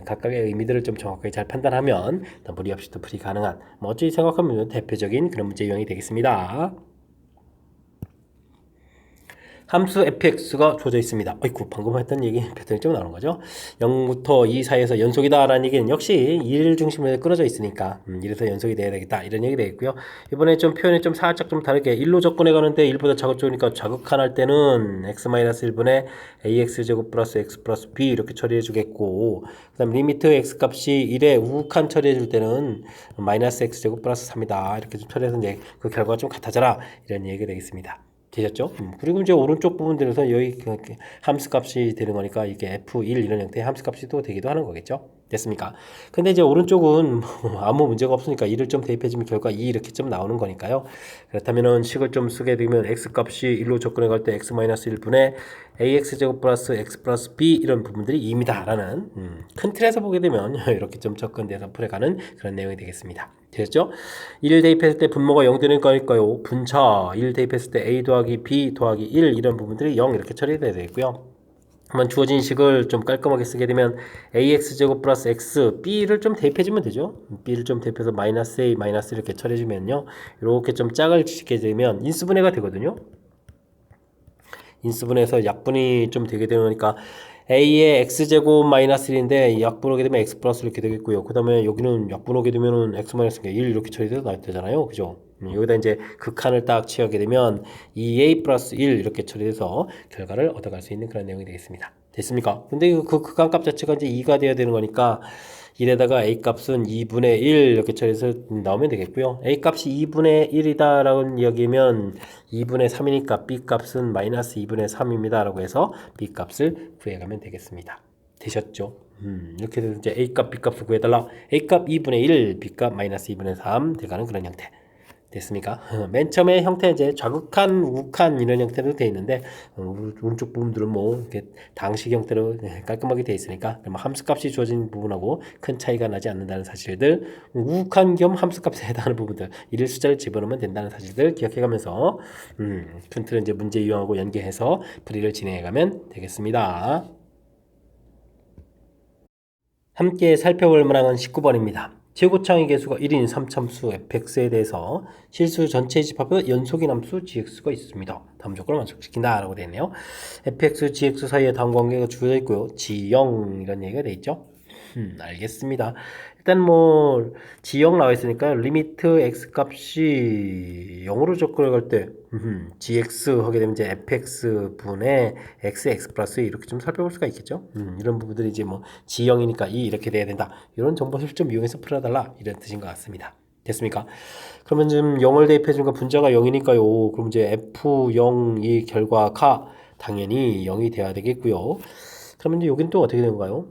각각의 의미들을 좀 정확하게 잘 판단하면 무리 없이 또 풀이 가능한 뭐 어찌 생각하면 대표적인 그런 문제 유형이 되겠습니다. 함수 fx가 주어져 있습니다. 어이구, 방금 했던 얘기 패턴이 좀 나오는 거죠. 0부터 2 사이에서 연속이다 라는 얘기는 역시 1 중심으로 끊어져 있으니까 1에서 연속이 돼야 되겠다 이런 얘기 되겠고요. 이번에 좀 표현이 좀 살짝 좀 다르게 1로 접근해 가는데 1보다 자극적이니까 자극한할 때는 x-1분의 ax제곱 플러스 x 플러스 b 이렇게 처리해 주겠고 그 다음 리미트 x 값이 1에 우극한 처리해 줄 때는 마이너스 x제곱 플러스 3이다 이렇게 좀 처리해서 이제 그 결과가 좀 같아져라 이런 얘기가 되겠습니다. 되셨죠? 그리고 이제 오른쪽 부분들에서 여기 함수 값이 되는 거니까 이게 F1 이런 형태의 함수 값이 또 되기도 하는 거겠죠? 됐습니까? 근데 이제 오른쪽은 아무 문제가 없으니까 1을 좀 대입해주면 결과 2 이렇게 좀 나오는 거니까요. 그렇다면은 식을 좀 쓰게 되면 x 값이 1로 접근해 갈 때 x-1분의 ax제곱 플러스 x 플러스 b 이런 부분들이 2입니다. 라는 큰 틀에서 보게 되면 이렇게 좀 접근돼서 풀어가는 그런 내용이 되겠습니다. 되셨죠? 1 대입했을 때 분모가 0 되는 거니까요. 분차 1 대입했을 때 a 더하기 b 더하기 1 이런 부분들이 0 이렇게 처리돼야 되겠고요. 한번 주어진 식을 좀 깔끔하게 쓰게 되면 ax제곱 플러스 x, b를 좀 대입해주면 되죠. b를 좀 대입해서 마이너스 a, 마이너스 이렇게 처리해주면요. 이렇게 좀 짝을 짓게 되면 인수분해가 되거든요. 인수분해서 약분이 좀 되게 되니까 a의 x제곱 마이너스 1인데 약분 오게 되면 x 플러스 이렇게 되겠고요. 그 다음에 여기는 약분 오게 되면은 x 마이너스 1 이렇게 처리돼서 나야 되잖아요. 그죠? 여기다 이제 극한을 딱 취하게 되면 2a 플러스 1 이렇게 처리해서 결과를 얻어갈 수 있는 그런 내용이 되겠습니다. 됐습니까? 근데 그 극한값 자체가 이제 2가 돼야 되는 거니까 1에다가 a 값은 2분의 1 이렇게 처리해서 나오면 되겠고요. a 값이 2분의 1이다 라는 이야기면 2분의 3이니까 b 값은 마이너스 2분의 3입니다 라고 해서 b 값을 구해가면 되겠습니다. 되셨죠? 이렇게 해서 이제 a 값, b 값을 구해달라. a 값 2분의 1, b 값 마이너스 2분의 3 돼가는 그런 형태. 됐습니까? 맨 처음에 형태 이제 좌극한, 우극한 이런 형태로 되어 있는데 오른쪽 부분들은 뭐 이렇게 당식 형태로 깔끔하게 되어 있으니까 그럼 함수값이 주어진 부분하고 큰 차이가 나지 않는다는 사실들, 우극한 겸 함수값에 해당하는 부분들, 일일 숫자를 집어넣으면 된다는 사실들 기억해가면서 큰 틀은 이제 문제 유형하고 연계해서 풀이를 진행해가면 되겠습니다. 함께 살펴볼 문항은 19번입니다. 최고창의 개수가 1인 3참수 fx에 대해서 실수 전체 집합의 연속인 함수 gx가 있습니다. 다음 조건을 만족시킨다 라고 되어 있네요. fx, gx 사이에 다음 관계가 주어져 있고요. g0 이런 얘기가 되어 있죠. 알겠습니다. 일단 뭐 g0 나와 있으니까 리미트 x 값이 0으로 접근을 할 때 gx 하게 되면 이제 fx 분의 x 플러스 이렇게 좀 살펴볼 수가 있겠죠. 이런 부분들이 이제 뭐 g0이니까 이렇게 돼야 된다. 이런 정보를 좀 이용해서 풀어달라 이런 뜻인 것 같습니다. 됐습니까? 그러면 지금 0을 대입해 주니까 분자가 0이니까요. 그럼 이제 f0 이 결과가 당연히 0이 돼야 되겠고요. 그러면 이제 여긴 또 어떻게 되는가요?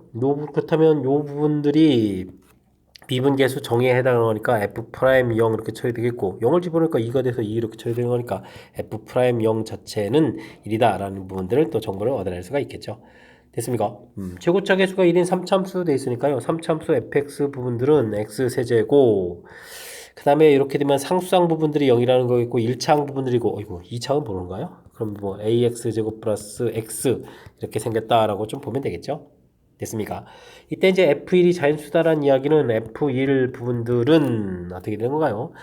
그렇다면 요 부분들이 미분계수 정의에 해당하는 거니까 f'0 이렇게 처리되겠고 0을 집어넣으니까 2가 돼서 2 이렇게 처리되는 거니까 f'0 자체는 1이다 라는 부분들을 또 정보를 얻어낼 수가 있겠죠. 됐습니까? 최고차 계수가 1인 3참수 돼 있으니까요. 3참수 fx 부분들은 x세제고 그 다음에 이렇게 되면 상수항 부분들이 0이라는 거겠고 1차항 부분들이고 어이구 2차항은 모르는가요? 그럼 뭐 ax제곱 플러스 x 이렇게 생겼다라고 좀 보면 되겠죠. 됐습니까? 이때 이제 F1이 자연수다라는 이야기는 F1 부분들은 어떻게 되는 건가요?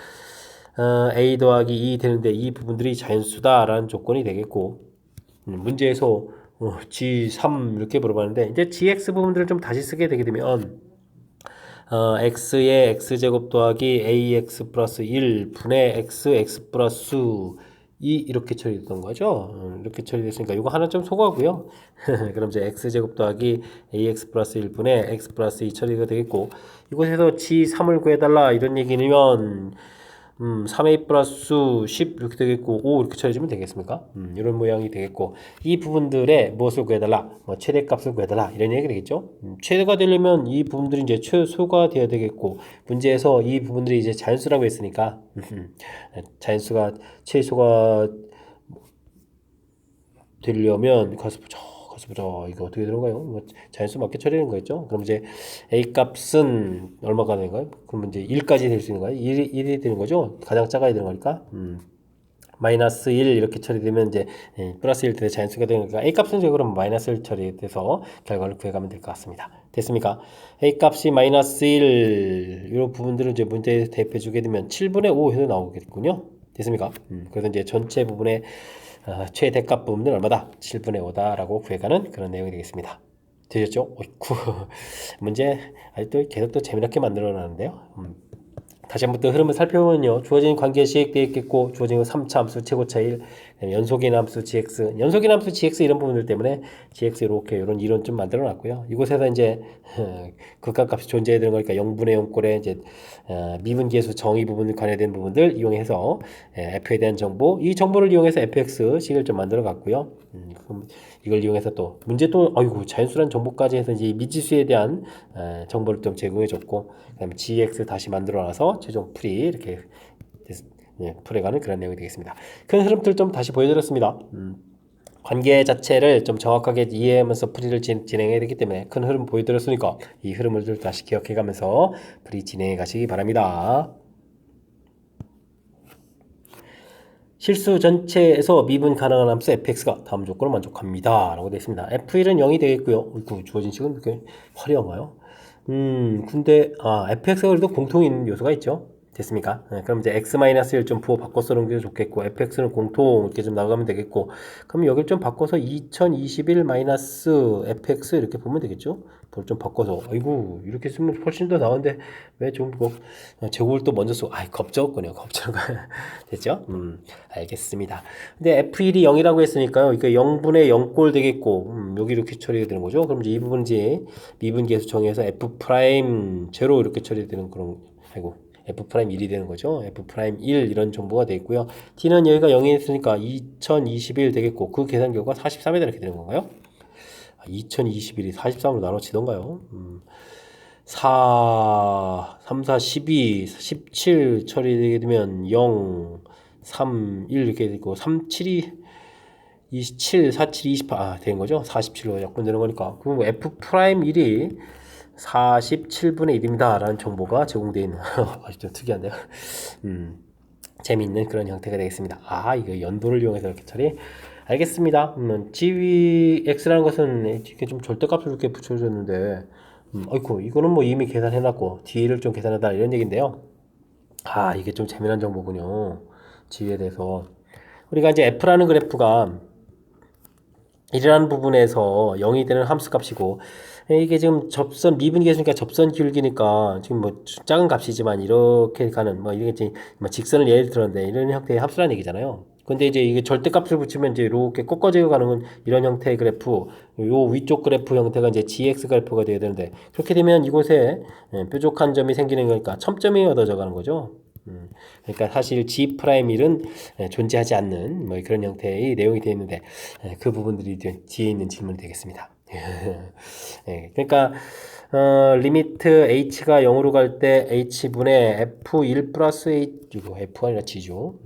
A 더하기 2 되는데 이 부분들이 자연수다라는 조건이 되겠고 문제에서 G3 이렇게 물어봤는데 이제 GX 부분들을 좀 다시 쓰게 되게 되면 x의 x제곱 더하기 ax 플러스 1 분의 x 플러스 2 이렇게 처리됐던 거죠. 이렇게 처리됐으니까 이거 하나 좀 소거하고요. 그럼 이제 x제곱 더하기 ax 플러스 1분의 x 플러스 2 처리가 되겠고 이곳에서 g3을 구해달라 이런 얘기면 3a 플러스 10 이렇게 되겠고 5 이렇게 처리해주면 되겠습니까? 이런 모양이 되겠고 이 부분들의 무엇을 구해달라 뭐 최대값을 구해달라 이런 얘기가 되겠죠. 최대가 되려면 이 부분들이 이제 최소가 되어야 되겠고 문제에서 이 부분들이 이제 자연수라고 했으니까 자연수가 최소가 되려면 가서 보자 이거 어떻게 되는가요? 뭐 자연수 맞게 처리하는 거겠죠. 그럼 이제 a 값은 얼마가 되는 거예요? 그럼 이제 1까지 될 수 있는 거예요. 1이 되는 거죠. 가장 작아야 되는 거니까. 마이너스 1 이렇게 처리되면 이제 플러스 1 때 자연수가 되니까 a 값은 이제 그럼 마이너스 1 처리돼서 결과를 구해가면 될 것 같습니다. 됐습니까? a 값이 마이너스 1 이런 부분들을 이제 문제에 대입해 주게 되면 7분의 5 해서 나오겠군요. 됐습니까? 그래서 이제 전체 부분의 최대값 부분은 얼마다? 7분의 5다라고 구해가는 그런 내용이 되겠습니다. 되셨죠? 어이쿠. 문제 아직도 계속 또 재미나게 만들어 놨는데요. 다시 한번 또 흐름을 살펴보면요. 주어진 관계 시행되어 있겠고 주어진 3차 함수 최고차 1 연속인 함수 gx 연속인 함수 gx 이런 부분들 때문에 gx 이렇게 이런 이론 좀 만들어 놨고요. 이곳에서 이제 극한값이 존재해야 되는 거니까 0분의 0꼴에 이제 미분계수 정의 부분에 관련된 부분들 이용해서 f에 대한 정보 이 정보를 이용해서 fx 식을 좀 만들어 갔고요. 그럼 이걸 이용해서 또 문제 또 아이고 자연수란 정보까지 해서 이제 미지수에 대한 정보를 좀 제공해 줬고 그다음에 gx 다시 만들어 놔서 최종 풀이 이렇게 풀어가는 그런 내용이 되겠습니다. 큰 흐름들 좀 다시 보여드렸습니다. 관계 자체를 좀 정확하게 이해하면서 풀이를 진행해야 되기 때문에 큰 흐름 보여드렸으니까 이 흐름을 다시 기억해가면서 풀이 진행해 가시기 바랍니다. 실수 전체에서 미분 가능한 함수 fx가 다음 조건을 만족합니다. 라고 되어 있습니다. f1은 0이 되겠고요. 주어진 식은 이렇게 화려한가요? 근데 fx가 그래도 공통인 요소가 있죠. 됐습니까? 그럼 이제 x-1 좀 부호 바꿔 쓰는 게 좋겠고 fx는 공통 이렇게 좀 나가면 되겠고 그럼 여기를 좀 바꿔서 2021-fx 이렇게 보면 되겠죠? 그걸 좀 바꿔서 아이고 이렇게 쓰면 훨씬 더 나은데 왜 좀 제곱을 또 먼저 쓰고 겁적군요. 겁적 됐죠? 알겠습니다. 근데 f1이 0이라고 했으니까요. 이게 0분의 0꼴 되겠고 여기 이렇게 처리가 되는 거죠. 그럼 이제 이 부분은 이제 미분계수 정의에서 f' 제로 이렇게 처리되는 그런 f'1이 되는 거죠. f'1 이런 정보가 되어 있고요. t는 여기가 0이 있으니까 2021 되겠고 그 계산 결과 43이다 이렇게 되는 건가요? 2021이 43으로 나눠지던가요? 4, 3, 4, 12, 17 처리되게 되면 0, 3, 1 이렇게 되고 3, 7이 27, 47, 28 된 거죠. 47로 약분되는 거니까. 그리고 F 프라임 1이 47분의 1입니다. 라는 정보가 제공되어 있는 아주 좀 특이한데요. 재미있는 그런 형태가 되겠습니다. 이거 연도를 이용해서 이렇게 처리. 알겠습니다. GVX라는 것은 이렇게 좀 절대값을 이렇게 붙여줬는데, 아이고, 이거는 뭐 이미 계산해놨고, D를 좀 계산하다 이런 얘기인데요. 이게 좀 재미난 정보군요. G에 대해서. 우리가 이제 F라는 그래프가 1이라는 부분에서 0이 되는 함수 값이고, 이게 지금 접선 미분 계수니까 접선 기울기니까 지금 뭐 작은 값이지만 이렇게 가는 뭐 이게 이제 뭐 직선을 예를 들었는데 이런 형태의 함수라는 얘기잖아요. 근데 이제 이게 절대값을 붙이면 이제 이렇게 꺾어져 가는 이런 형태의 그래프, 요 위쪽 그래프 형태가 이제 GX 그래프가 돼야 되는데 그렇게 되면 이곳에 뾰족한 점이 생기는 거니까 첨점이 얻어져 가는 거죠. 그러니까 사실 G 프라임 1은 존재하지 않는 뭐 그런 형태의 내용이 되어 있는데 그 부분들이 뒤에 있는 질문이 되겠습니다. 그러니까 리미트 h가 0으로 갈 때 h분의 f1 플러스 h 이거 f가 아니라 g죠.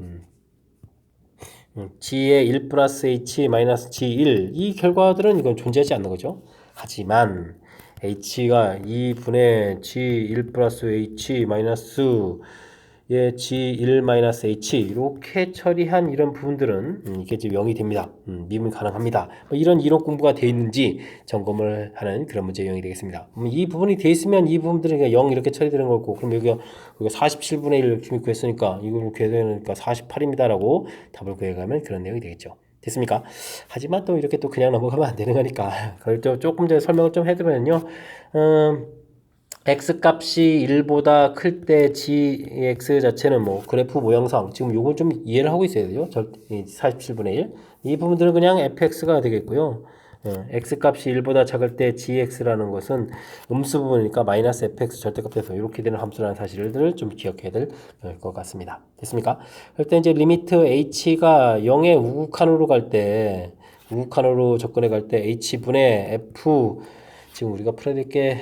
g의 1 플러스 h 마이너스 g1 이 결과들은 이건 존재하지 않는 거죠. 하지만 h가 2분의 g1 플러스 h 마이너스 G1-H 이렇게 처리한 이런 부분들은 이게 지금 0이 됩니다. 미분 가능합니다. 뭐 이런 이론 공부가 되어 있는지 점검을 하는 그런 문제 유형이 되겠습니다. 이 부분이 되어 있으면 이 부분들은 0 이렇게 처리되는 거고 그럼 여기가 47분의 1 이렇게 구했으니까 이걸 구해서니까 48입니다라고 답을 구해가면 그런 내용이 되겠죠. 됐습니까? 하지만 또 이렇게 또 그냥 넘어가면 안 되는 거니까 그걸 좀 조금 전에 설명을 좀 해드리면요. x값이 1보다 클 때 gx 자체는 뭐 그래프 모양상 지금 요건 좀 이해를 하고 있어야 돼요. 47분의 1. 이 부분들은 그냥 fx가 되겠고요. x값이 1보다 작을 때 gx라는 것은 음수 부분이니까 마이너스 fx 절대값에서 이렇게 되는 함수라는 사실을 좀 기억해야 될 것 같습니다. 됐습니까? 그럴 때 이제 리미트 h가 0의 우극한으로 갈 때 우극한으로 접근해 갈 때 h분의 f 지금 우리가 풀어야 될 게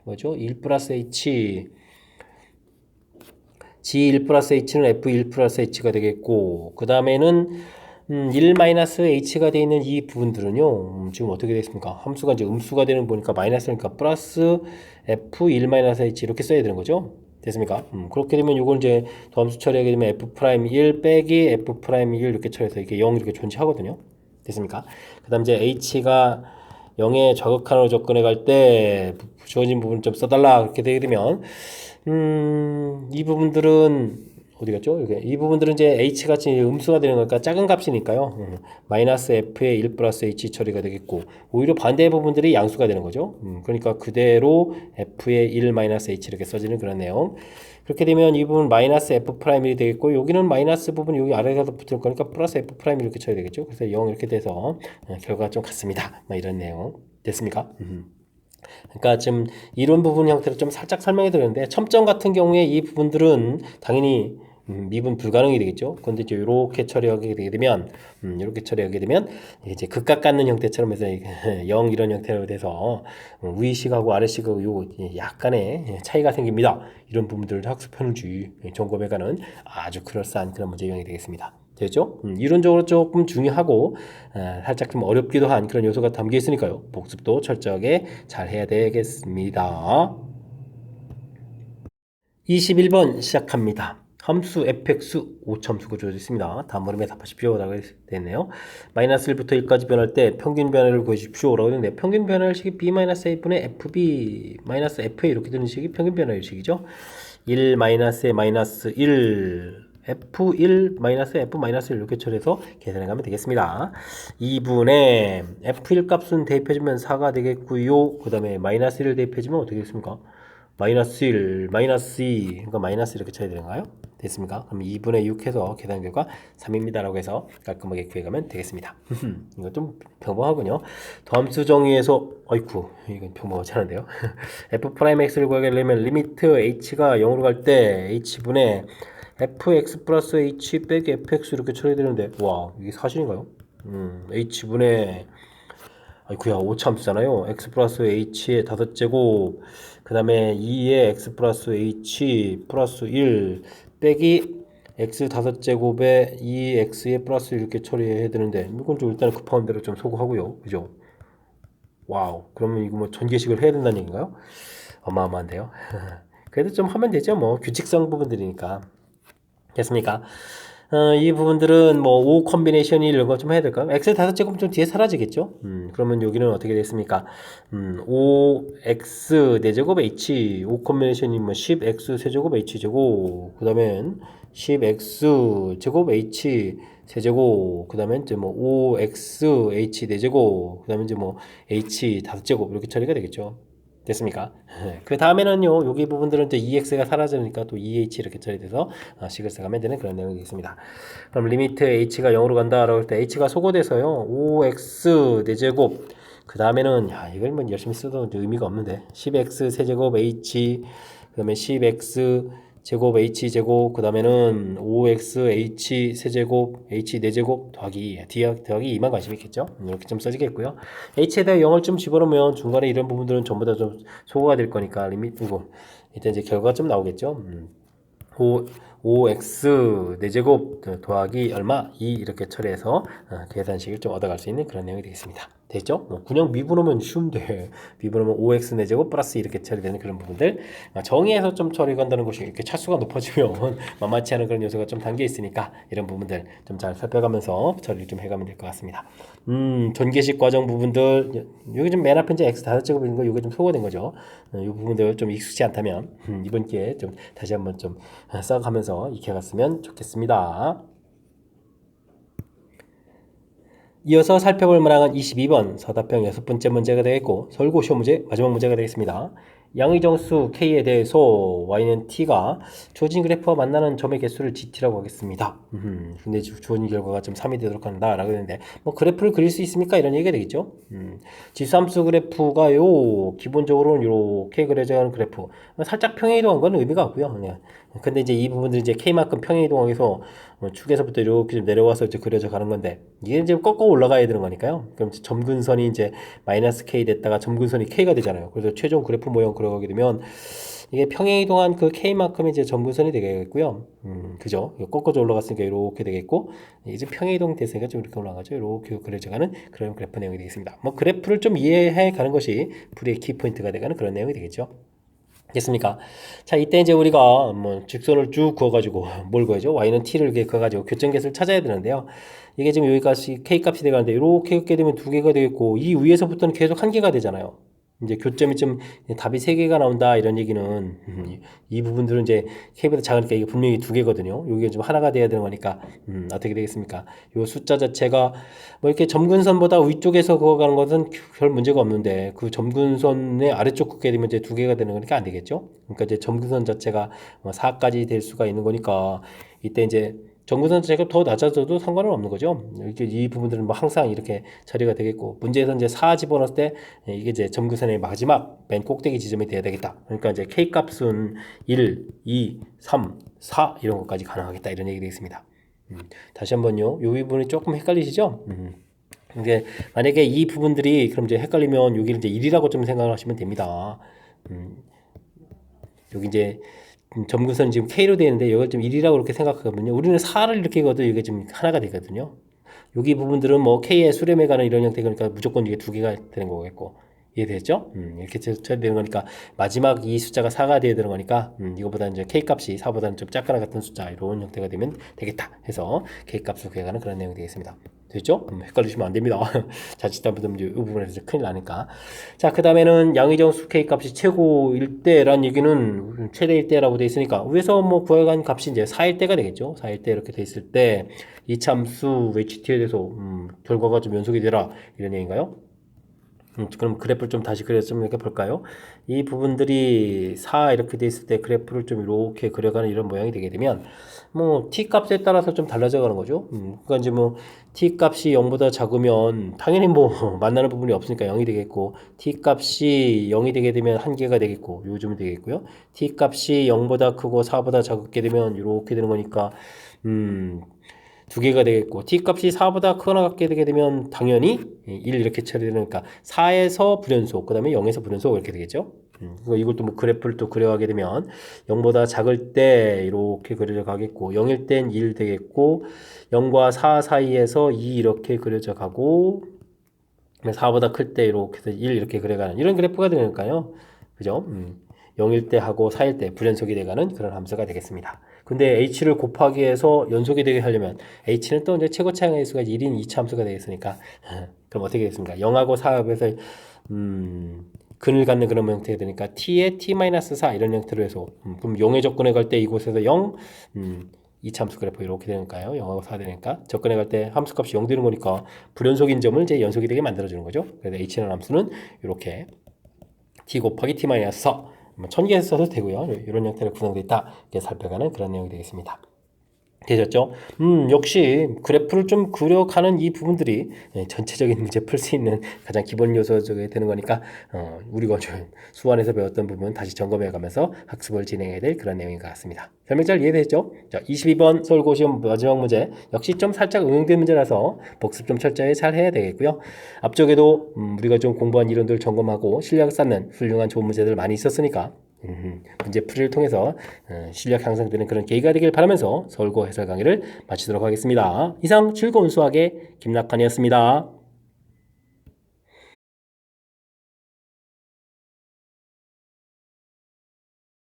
뭐죠? 1 플러스 h g1 플러스 h는 f1 플러스 h가 되겠고 그 다음에는 1 마이너스 h가 되어 있는 이 부분들은요 지금 어떻게 되겠습니까? 함수가 이제 음수가 되는 보니까 마이너스니까 플러스 f1 마이너스 h 이렇게 써야 되는 거죠. 됐습니까? 그렇게 되면 이걸 이제 도함수 처리하게 되면 f 프라임 1 빼기 f 프라임 1 이렇게 처리해서 이게 0 이렇게 존재하거든요. 됐습니까? 그 다음 이제 h가 0의 저극한으로 접근해 갈 때 주어진 부분 좀 써달라 그렇게 되게 되면 이 부분들은 어디 갔죠? 이게 이 부분들은 이제 h같이 음수가 되는 거니까 작은 값이니까요. 마이너스 f의 1 플러스 h 처리가 되겠고 오히려 반대의 부분들이 양수가 되는 거죠. 그러니까 그대로 f의 1 마이너스 h 이렇게 써지는 그런 내용. 그렇게 되면 이 부분 마이너스 f 프라임이 되겠고 여기는 마이너스 부분 여기 아래에서 붙을 거니까 플러스 f 프라임 이렇게 쳐야 되겠죠. 그래서 0 이렇게 돼서 결과가 좀 같습니다. 이런 내용 됐습니까? 그러니까 지금 이론 부분 형태로 좀 살짝 설명해 드렸는데 첨점 같은 경우에 이 부분들은 당연히 미분 불가능이 되겠죠. 그런데 이제 이렇게 처리하게 되게 되면 이렇게 처리하게 되면 이제 극각 갖는 형태처럼 해서 0 이런 형태로 돼서 위식하고 아래식하고 요 약간의 차이가 생깁니다. 이런 부분들을 학습하는지 점검해 가는 아주 그럴싸한 그런 문제 유형이 되겠습니다. 되죠? 이론적으로 조금 중요하고 살짝 좀 어렵기도 한 그런 요소가 담겨 있으니까요. 복습도 철저하게 잘 해야 되겠습니다. 21번 시작합니다. 함수 fx 5참수가 주어져 있습니다. 다음 물음에 답하십시오 라고 되어 있네요. 마이너스 1부터 1까지 변할 때 평균 변화를 구해주십시오 라고 되는데 평균 변화의 식이 b-a분의 fb 마이너스 fa 이렇게 되는 식이 평균 변화의 식이죠. 1 마이너스에 마이너스 1 f1 마이너스 f 마이너스 1 이렇게 처리해서 계산해 가면 되겠습니다. 2분의 f1 값은 대입해주면 4가 되겠고요. 그 다음에 마이너스 1을 대입해주면 어떻게 되겠습니까? 마이너스 1, 마이너스 2, 그러니까 마이너스 이렇게 쳐야 되는가요? 됐습니까? 그럼 2분의 6 해서 계산 결과 3입니다. 라고 해서 깔끔하게 구해가면 되겠습니다. 이거 좀 평범하군요. 더함수 정의에서, 어이쿠, 이건 평범하지 않은데요. f'x를 구하려면 리미트 h가 0으로 갈 때 h분의 fx 플러스 h 빼기 fx 이렇게 처리되는데, 와, 이게 사실인가요? h분의 아이쿠야, 오참수잖아요. x 플러스 h의 5제곱, 그 다음에 2의 x 플러스 h 플러스 1 빼기 x 5제곱에 2x의 플러스 이렇게 처리해야 되는데, 이건 좀 일단 급한 대로 좀 소구하고요. 그죠? 와우. 그러면 이거 뭐 전개식을 해야 된다는 얘기인가요? 어마어마한데요. 그래도 좀 하면 되죠. 뭐 규칙성 부분들이니까. 됐습니까? 이 부분들은 뭐 O 컨비네이션이 이런 거 좀 해야 될까요? X의 5제곱 좀 뒤에 사라지겠죠? 그러면 여기는 어떻게 됐습니까? OX 4제곱 H, O 컨비네이션이 뭐 10X 세제곱 H제곱, 그 다음엔 10X 제곱 H 세제곱, 그 다음에 이제 뭐 OX H 4제곱, 그 다음에 이제 뭐 H 5제곱 이렇게 처리가 되겠죠. 됐습니까? 그 다음에는요, 여기 부분들은 이제 EX가 사라지니까 또 EH 이렇게 처리돼서 식을 써가면 되는 그런 내용이 있습니다. 그럼 리미트 H가 0으로 간다라고 할 때 H가 소거돼서요, OX 4제곱, 그 다음에는, 야, 이걸 뭐 열심히 써도 의미가 없는데, 10X 세제곱 H, 그 다음에 10X 제곱 H 제곱, 그 다음에는 5x H 세제곱 H 4제곱 더하기 2만 관심 있겠죠? 이렇게 좀 써지겠고요. H에다 0을 좀 집어넣으면 중간에 이런 부분들은 전부 다 좀 소거가 될 거니까 리미트고 일단 이제 결과가 좀 나오겠죠. 5x 4제곱 더하기 얼마? 2 이렇게 처리해서 계산식을 좀 얻어갈 수 있는 그런 내용이 되겠습니다. 됐죠? 그냥 미분하면 쉬운데 미분하면 5x 4제곱 플러스 이렇게 처리되는 그런 부분들 정의해서 좀 처리가 한다는 것이 이렇게 차수가 높아지면 만만치 않은 그런 요소가 좀 담겨 있으니까 이런 부분들 좀 잘 살펴가면서 처리를 좀 해가면 될 것 같습니다. 전개식 과정 부분들 여기 좀 맨 앞에 이제 x 5제곱 있는 거 이게 좀 소거된 거죠. 이 부분들 좀 익숙치 않다면 이번 기회에 좀 다시 한번 좀 써가면서 익혀갔으면 좋겠습니다. 이어서 살펴볼 문항은 22번 서답형 6번째 문제가 되겠고 설고시험 문제 마지막 문제가 되겠습니다. 양의 정수 K에 대해서 Y는 T가 주어진 그래프와 만나는 점의 개수를 GT라고 하겠습니다. 근데 주어진 결과가 좀 3이 되도록 한다 라고 했는데 뭐 그래프를 그릴 수 있습니까? 이런 얘기가 되겠죠. 지수함수 그래프가요 기본적으로는 이렇게 그려져가는 그래프 살짝 평행이동한 건 의미가 없고요. 네. 근데 이제 이 부분들이 이제 K만큼 평행이동하면서 축에서부터 이렇게 좀 내려와서 이제 그려져 가는 건데 이게 이제 꺾어 올라가야 되는 거니까요. 그럼 점근선이 이제 마이너스 K 됐다가 점근선이 K가 되잖아요. 그래서 최종 그래프 모형 그려가게 되면 이게 평행이동한 그 K만큼의 이제 점근선이 되겠고요. 그죠? 꺾어져 올라갔으니까 이렇게 되겠고 이제 평행이동 됐으니까 좀 이렇게 올라가죠. 이렇게 그려져가는 그런 그래프 내용이 되겠습니다. 뭐 그래프를 좀 이해해 가는 것이 풀이의 키포인트가 되가는 그런 내용이 되겠죠. 됐습니까? 자, 이때 이제 우리가 뭐 직선을 쭉 그어가지고 뭘 구하죠? y는 t를 이렇게 그어가지고 교점계수를 찾아야 되는데요. 이게 지금 여기까지 k 값이 돼가는데 이렇게 긋게 되면 2개가 되겠고 이 위에서부터는 계속 1개가 되잖아요. 이제 교점이 좀 답이 3개가 나온다 이런 얘기는 이 부분들은 이제 k보다 작으니까 이게 분명히 2개거든요. 여기가 좀 하나가 돼야 되는 거니까 어떻게 되겠습니까? 요 숫자 자체가 뭐 이렇게 점근선보다 위쪽에서 그어가는 것은 별 문제가 없는데 그 점근선의 아래쪽 긋게 되면 이제 2개가 되는 거니까 안 되겠죠. 그러니까 이제 점근선 자체가 4까지 될 수가 있는 거니까 이때 이제 점근선 자체가 더 낮아져도 상관은 없는 거죠. 이렇게 이 부분들은 뭐 항상 이렇게 처리가 되겠고 문제에서 이제 4 집어넣을 때 이게 이제 점근선의 마지막 맨 꼭대기 지점이 돼야 되겠다. 그러니까 이제 k 값은 1, 2, 3, 4 이런 것까지 가능하겠다 이런 얘기 되겠습니다. 다시 한번요. 이 부분이 조금 헷갈리시죠? 이게 만약에 이 부분들이 그럼 이제 헷갈리면 여기를 이제 1이라고 좀 생각하시면 됩니다. 여기 이제 점근선이 지금 K로 되어 있는데 이걸 좀 1이라고 그렇게 생각하거든요. 우리는 4를 이렇게 읽어도 이게 좀 하나가 되거든요. 여기 부분들은 뭐 K의 수렴에 관한 이런 형태가 그러니까 무조건 이게 2개가 되는 거겠고 이해되죠? 이렇게 처리되는 거니까 마지막 이 숫자가 4가 되어야 되는 거니까 이거보다 이제 K 값이 4보다는 좀 작거나 같은 숫자 이런 형태가 되면 되겠다 해서 K 값을 구해가는 그런 내용이 되겠습니다. 됐죠? 헷갈리시면 안 됩니다. 자칫하면 이 부분에서 큰일 나니까. 자, 그 다음에는 양의정수 K 값이 최고일 때란 얘기는 최대일 때라고 되어 있으니까 위에서 뭐 구해간 값이 이제 4일 때가 되겠죠. 4일 때 이렇게 돼 있을 때 이 참수 HT에 대해서 결과가 좀 연속이 되라 이런 얘기인가요? 그럼 그래프를 좀 다시 그려서 좀 이렇게 볼까요? 이 부분들이 4 이렇게 돼 있을 때 그래프를 좀 이렇게 그려가는 이런 모양이 되게 되면 뭐 t 값에 따라서 좀 달라져 가는 거죠. 그러니까 이제 뭐 t 값이 0보다 작으면 당연히 뭐 만나는 부분이 없으니까 0이 되겠고 t 값이 0이 되게 되면 1개가 되겠고 요즘은 되겠고요. t 값이 0보다 크고 4보다 작게 되면 이렇게 되는 거니까 두 개가 되겠고 t 값이 4보다 크거나 같게 되게 되면 당연히 1 이렇게 처리되니까 4에서 불연속 그 다음에 0에서 불연속 이렇게 되겠죠. 이걸 또 뭐 그래프를 또 그려가게 되면 0보다 작을 때 이렇게 그려져 가겠고 0일 땐 1 되겠고 0과 4 사이에서 2 이렇게 그려져 가고 4보다 클 때 이렇게 해서 1 이렇게 그려가는 이런 그래프가 되니까요. 그죠? 0일 때 하고 4일 때 불연속이 돼가는 그런 함수가 되겠습니다. 근데 h를 곱하기 해서 연속이 되게 하려면 h는 또 이제 최고 차항의 수가 1인 2차 함수가 되겠으니까 그럼 어떻게 되겠습니까? 0하고 4 합해서 근을 갖는 그런 형태가 되니까 t에 t-4 이런 형태로 해서 그럼 0에 접근해 갈 때 이곳에서 0 2차 함수 그래프 이렇게 되니까요. 0하고 4 되니까 접근해 갈 때 함수값이 0 되는 거니까 불연속인 점을 이제 연속이 되게 만들어 주는 거죠. 그래서 h라는 함수는 이렇게 t 곱하기 t-4 1000개 써도 되고요. 이런 형태로 구성되어 있다. 이렇게 살펴가는 그런 내용이 되겠습니다. 되셨죠? 역시 그래프를 좀 그려가는 이 부분들이 전체적인 문제 풀 수 있는 가장 기본 요소가 되는 거니까 우리가 좀 수완에서 배웠던 부분 다시 점검해 가면서 학습을 진행해야 될 그런 내용인 것 같습니다. 설명 잘 이해되셨죠? 자, 22번 서울고시험 마지막 문제 역시 좀 살짝 응용된 문제라서 복습 좀 철저히 잘 해야 되겠고요. 앞쪽에도 우리가 좀 공부한 이론들 점검하고 실력을 쌓는 훌륭한 좋은 문제들 많이 있었으니까 문제 풀이를 통해서 실력 향상되는 그런 계기가 되길 바라면서 서울고 해설 강의를 마치도록 하겠습니다. 이상 즐거운 수학의 김낙환이었습니다.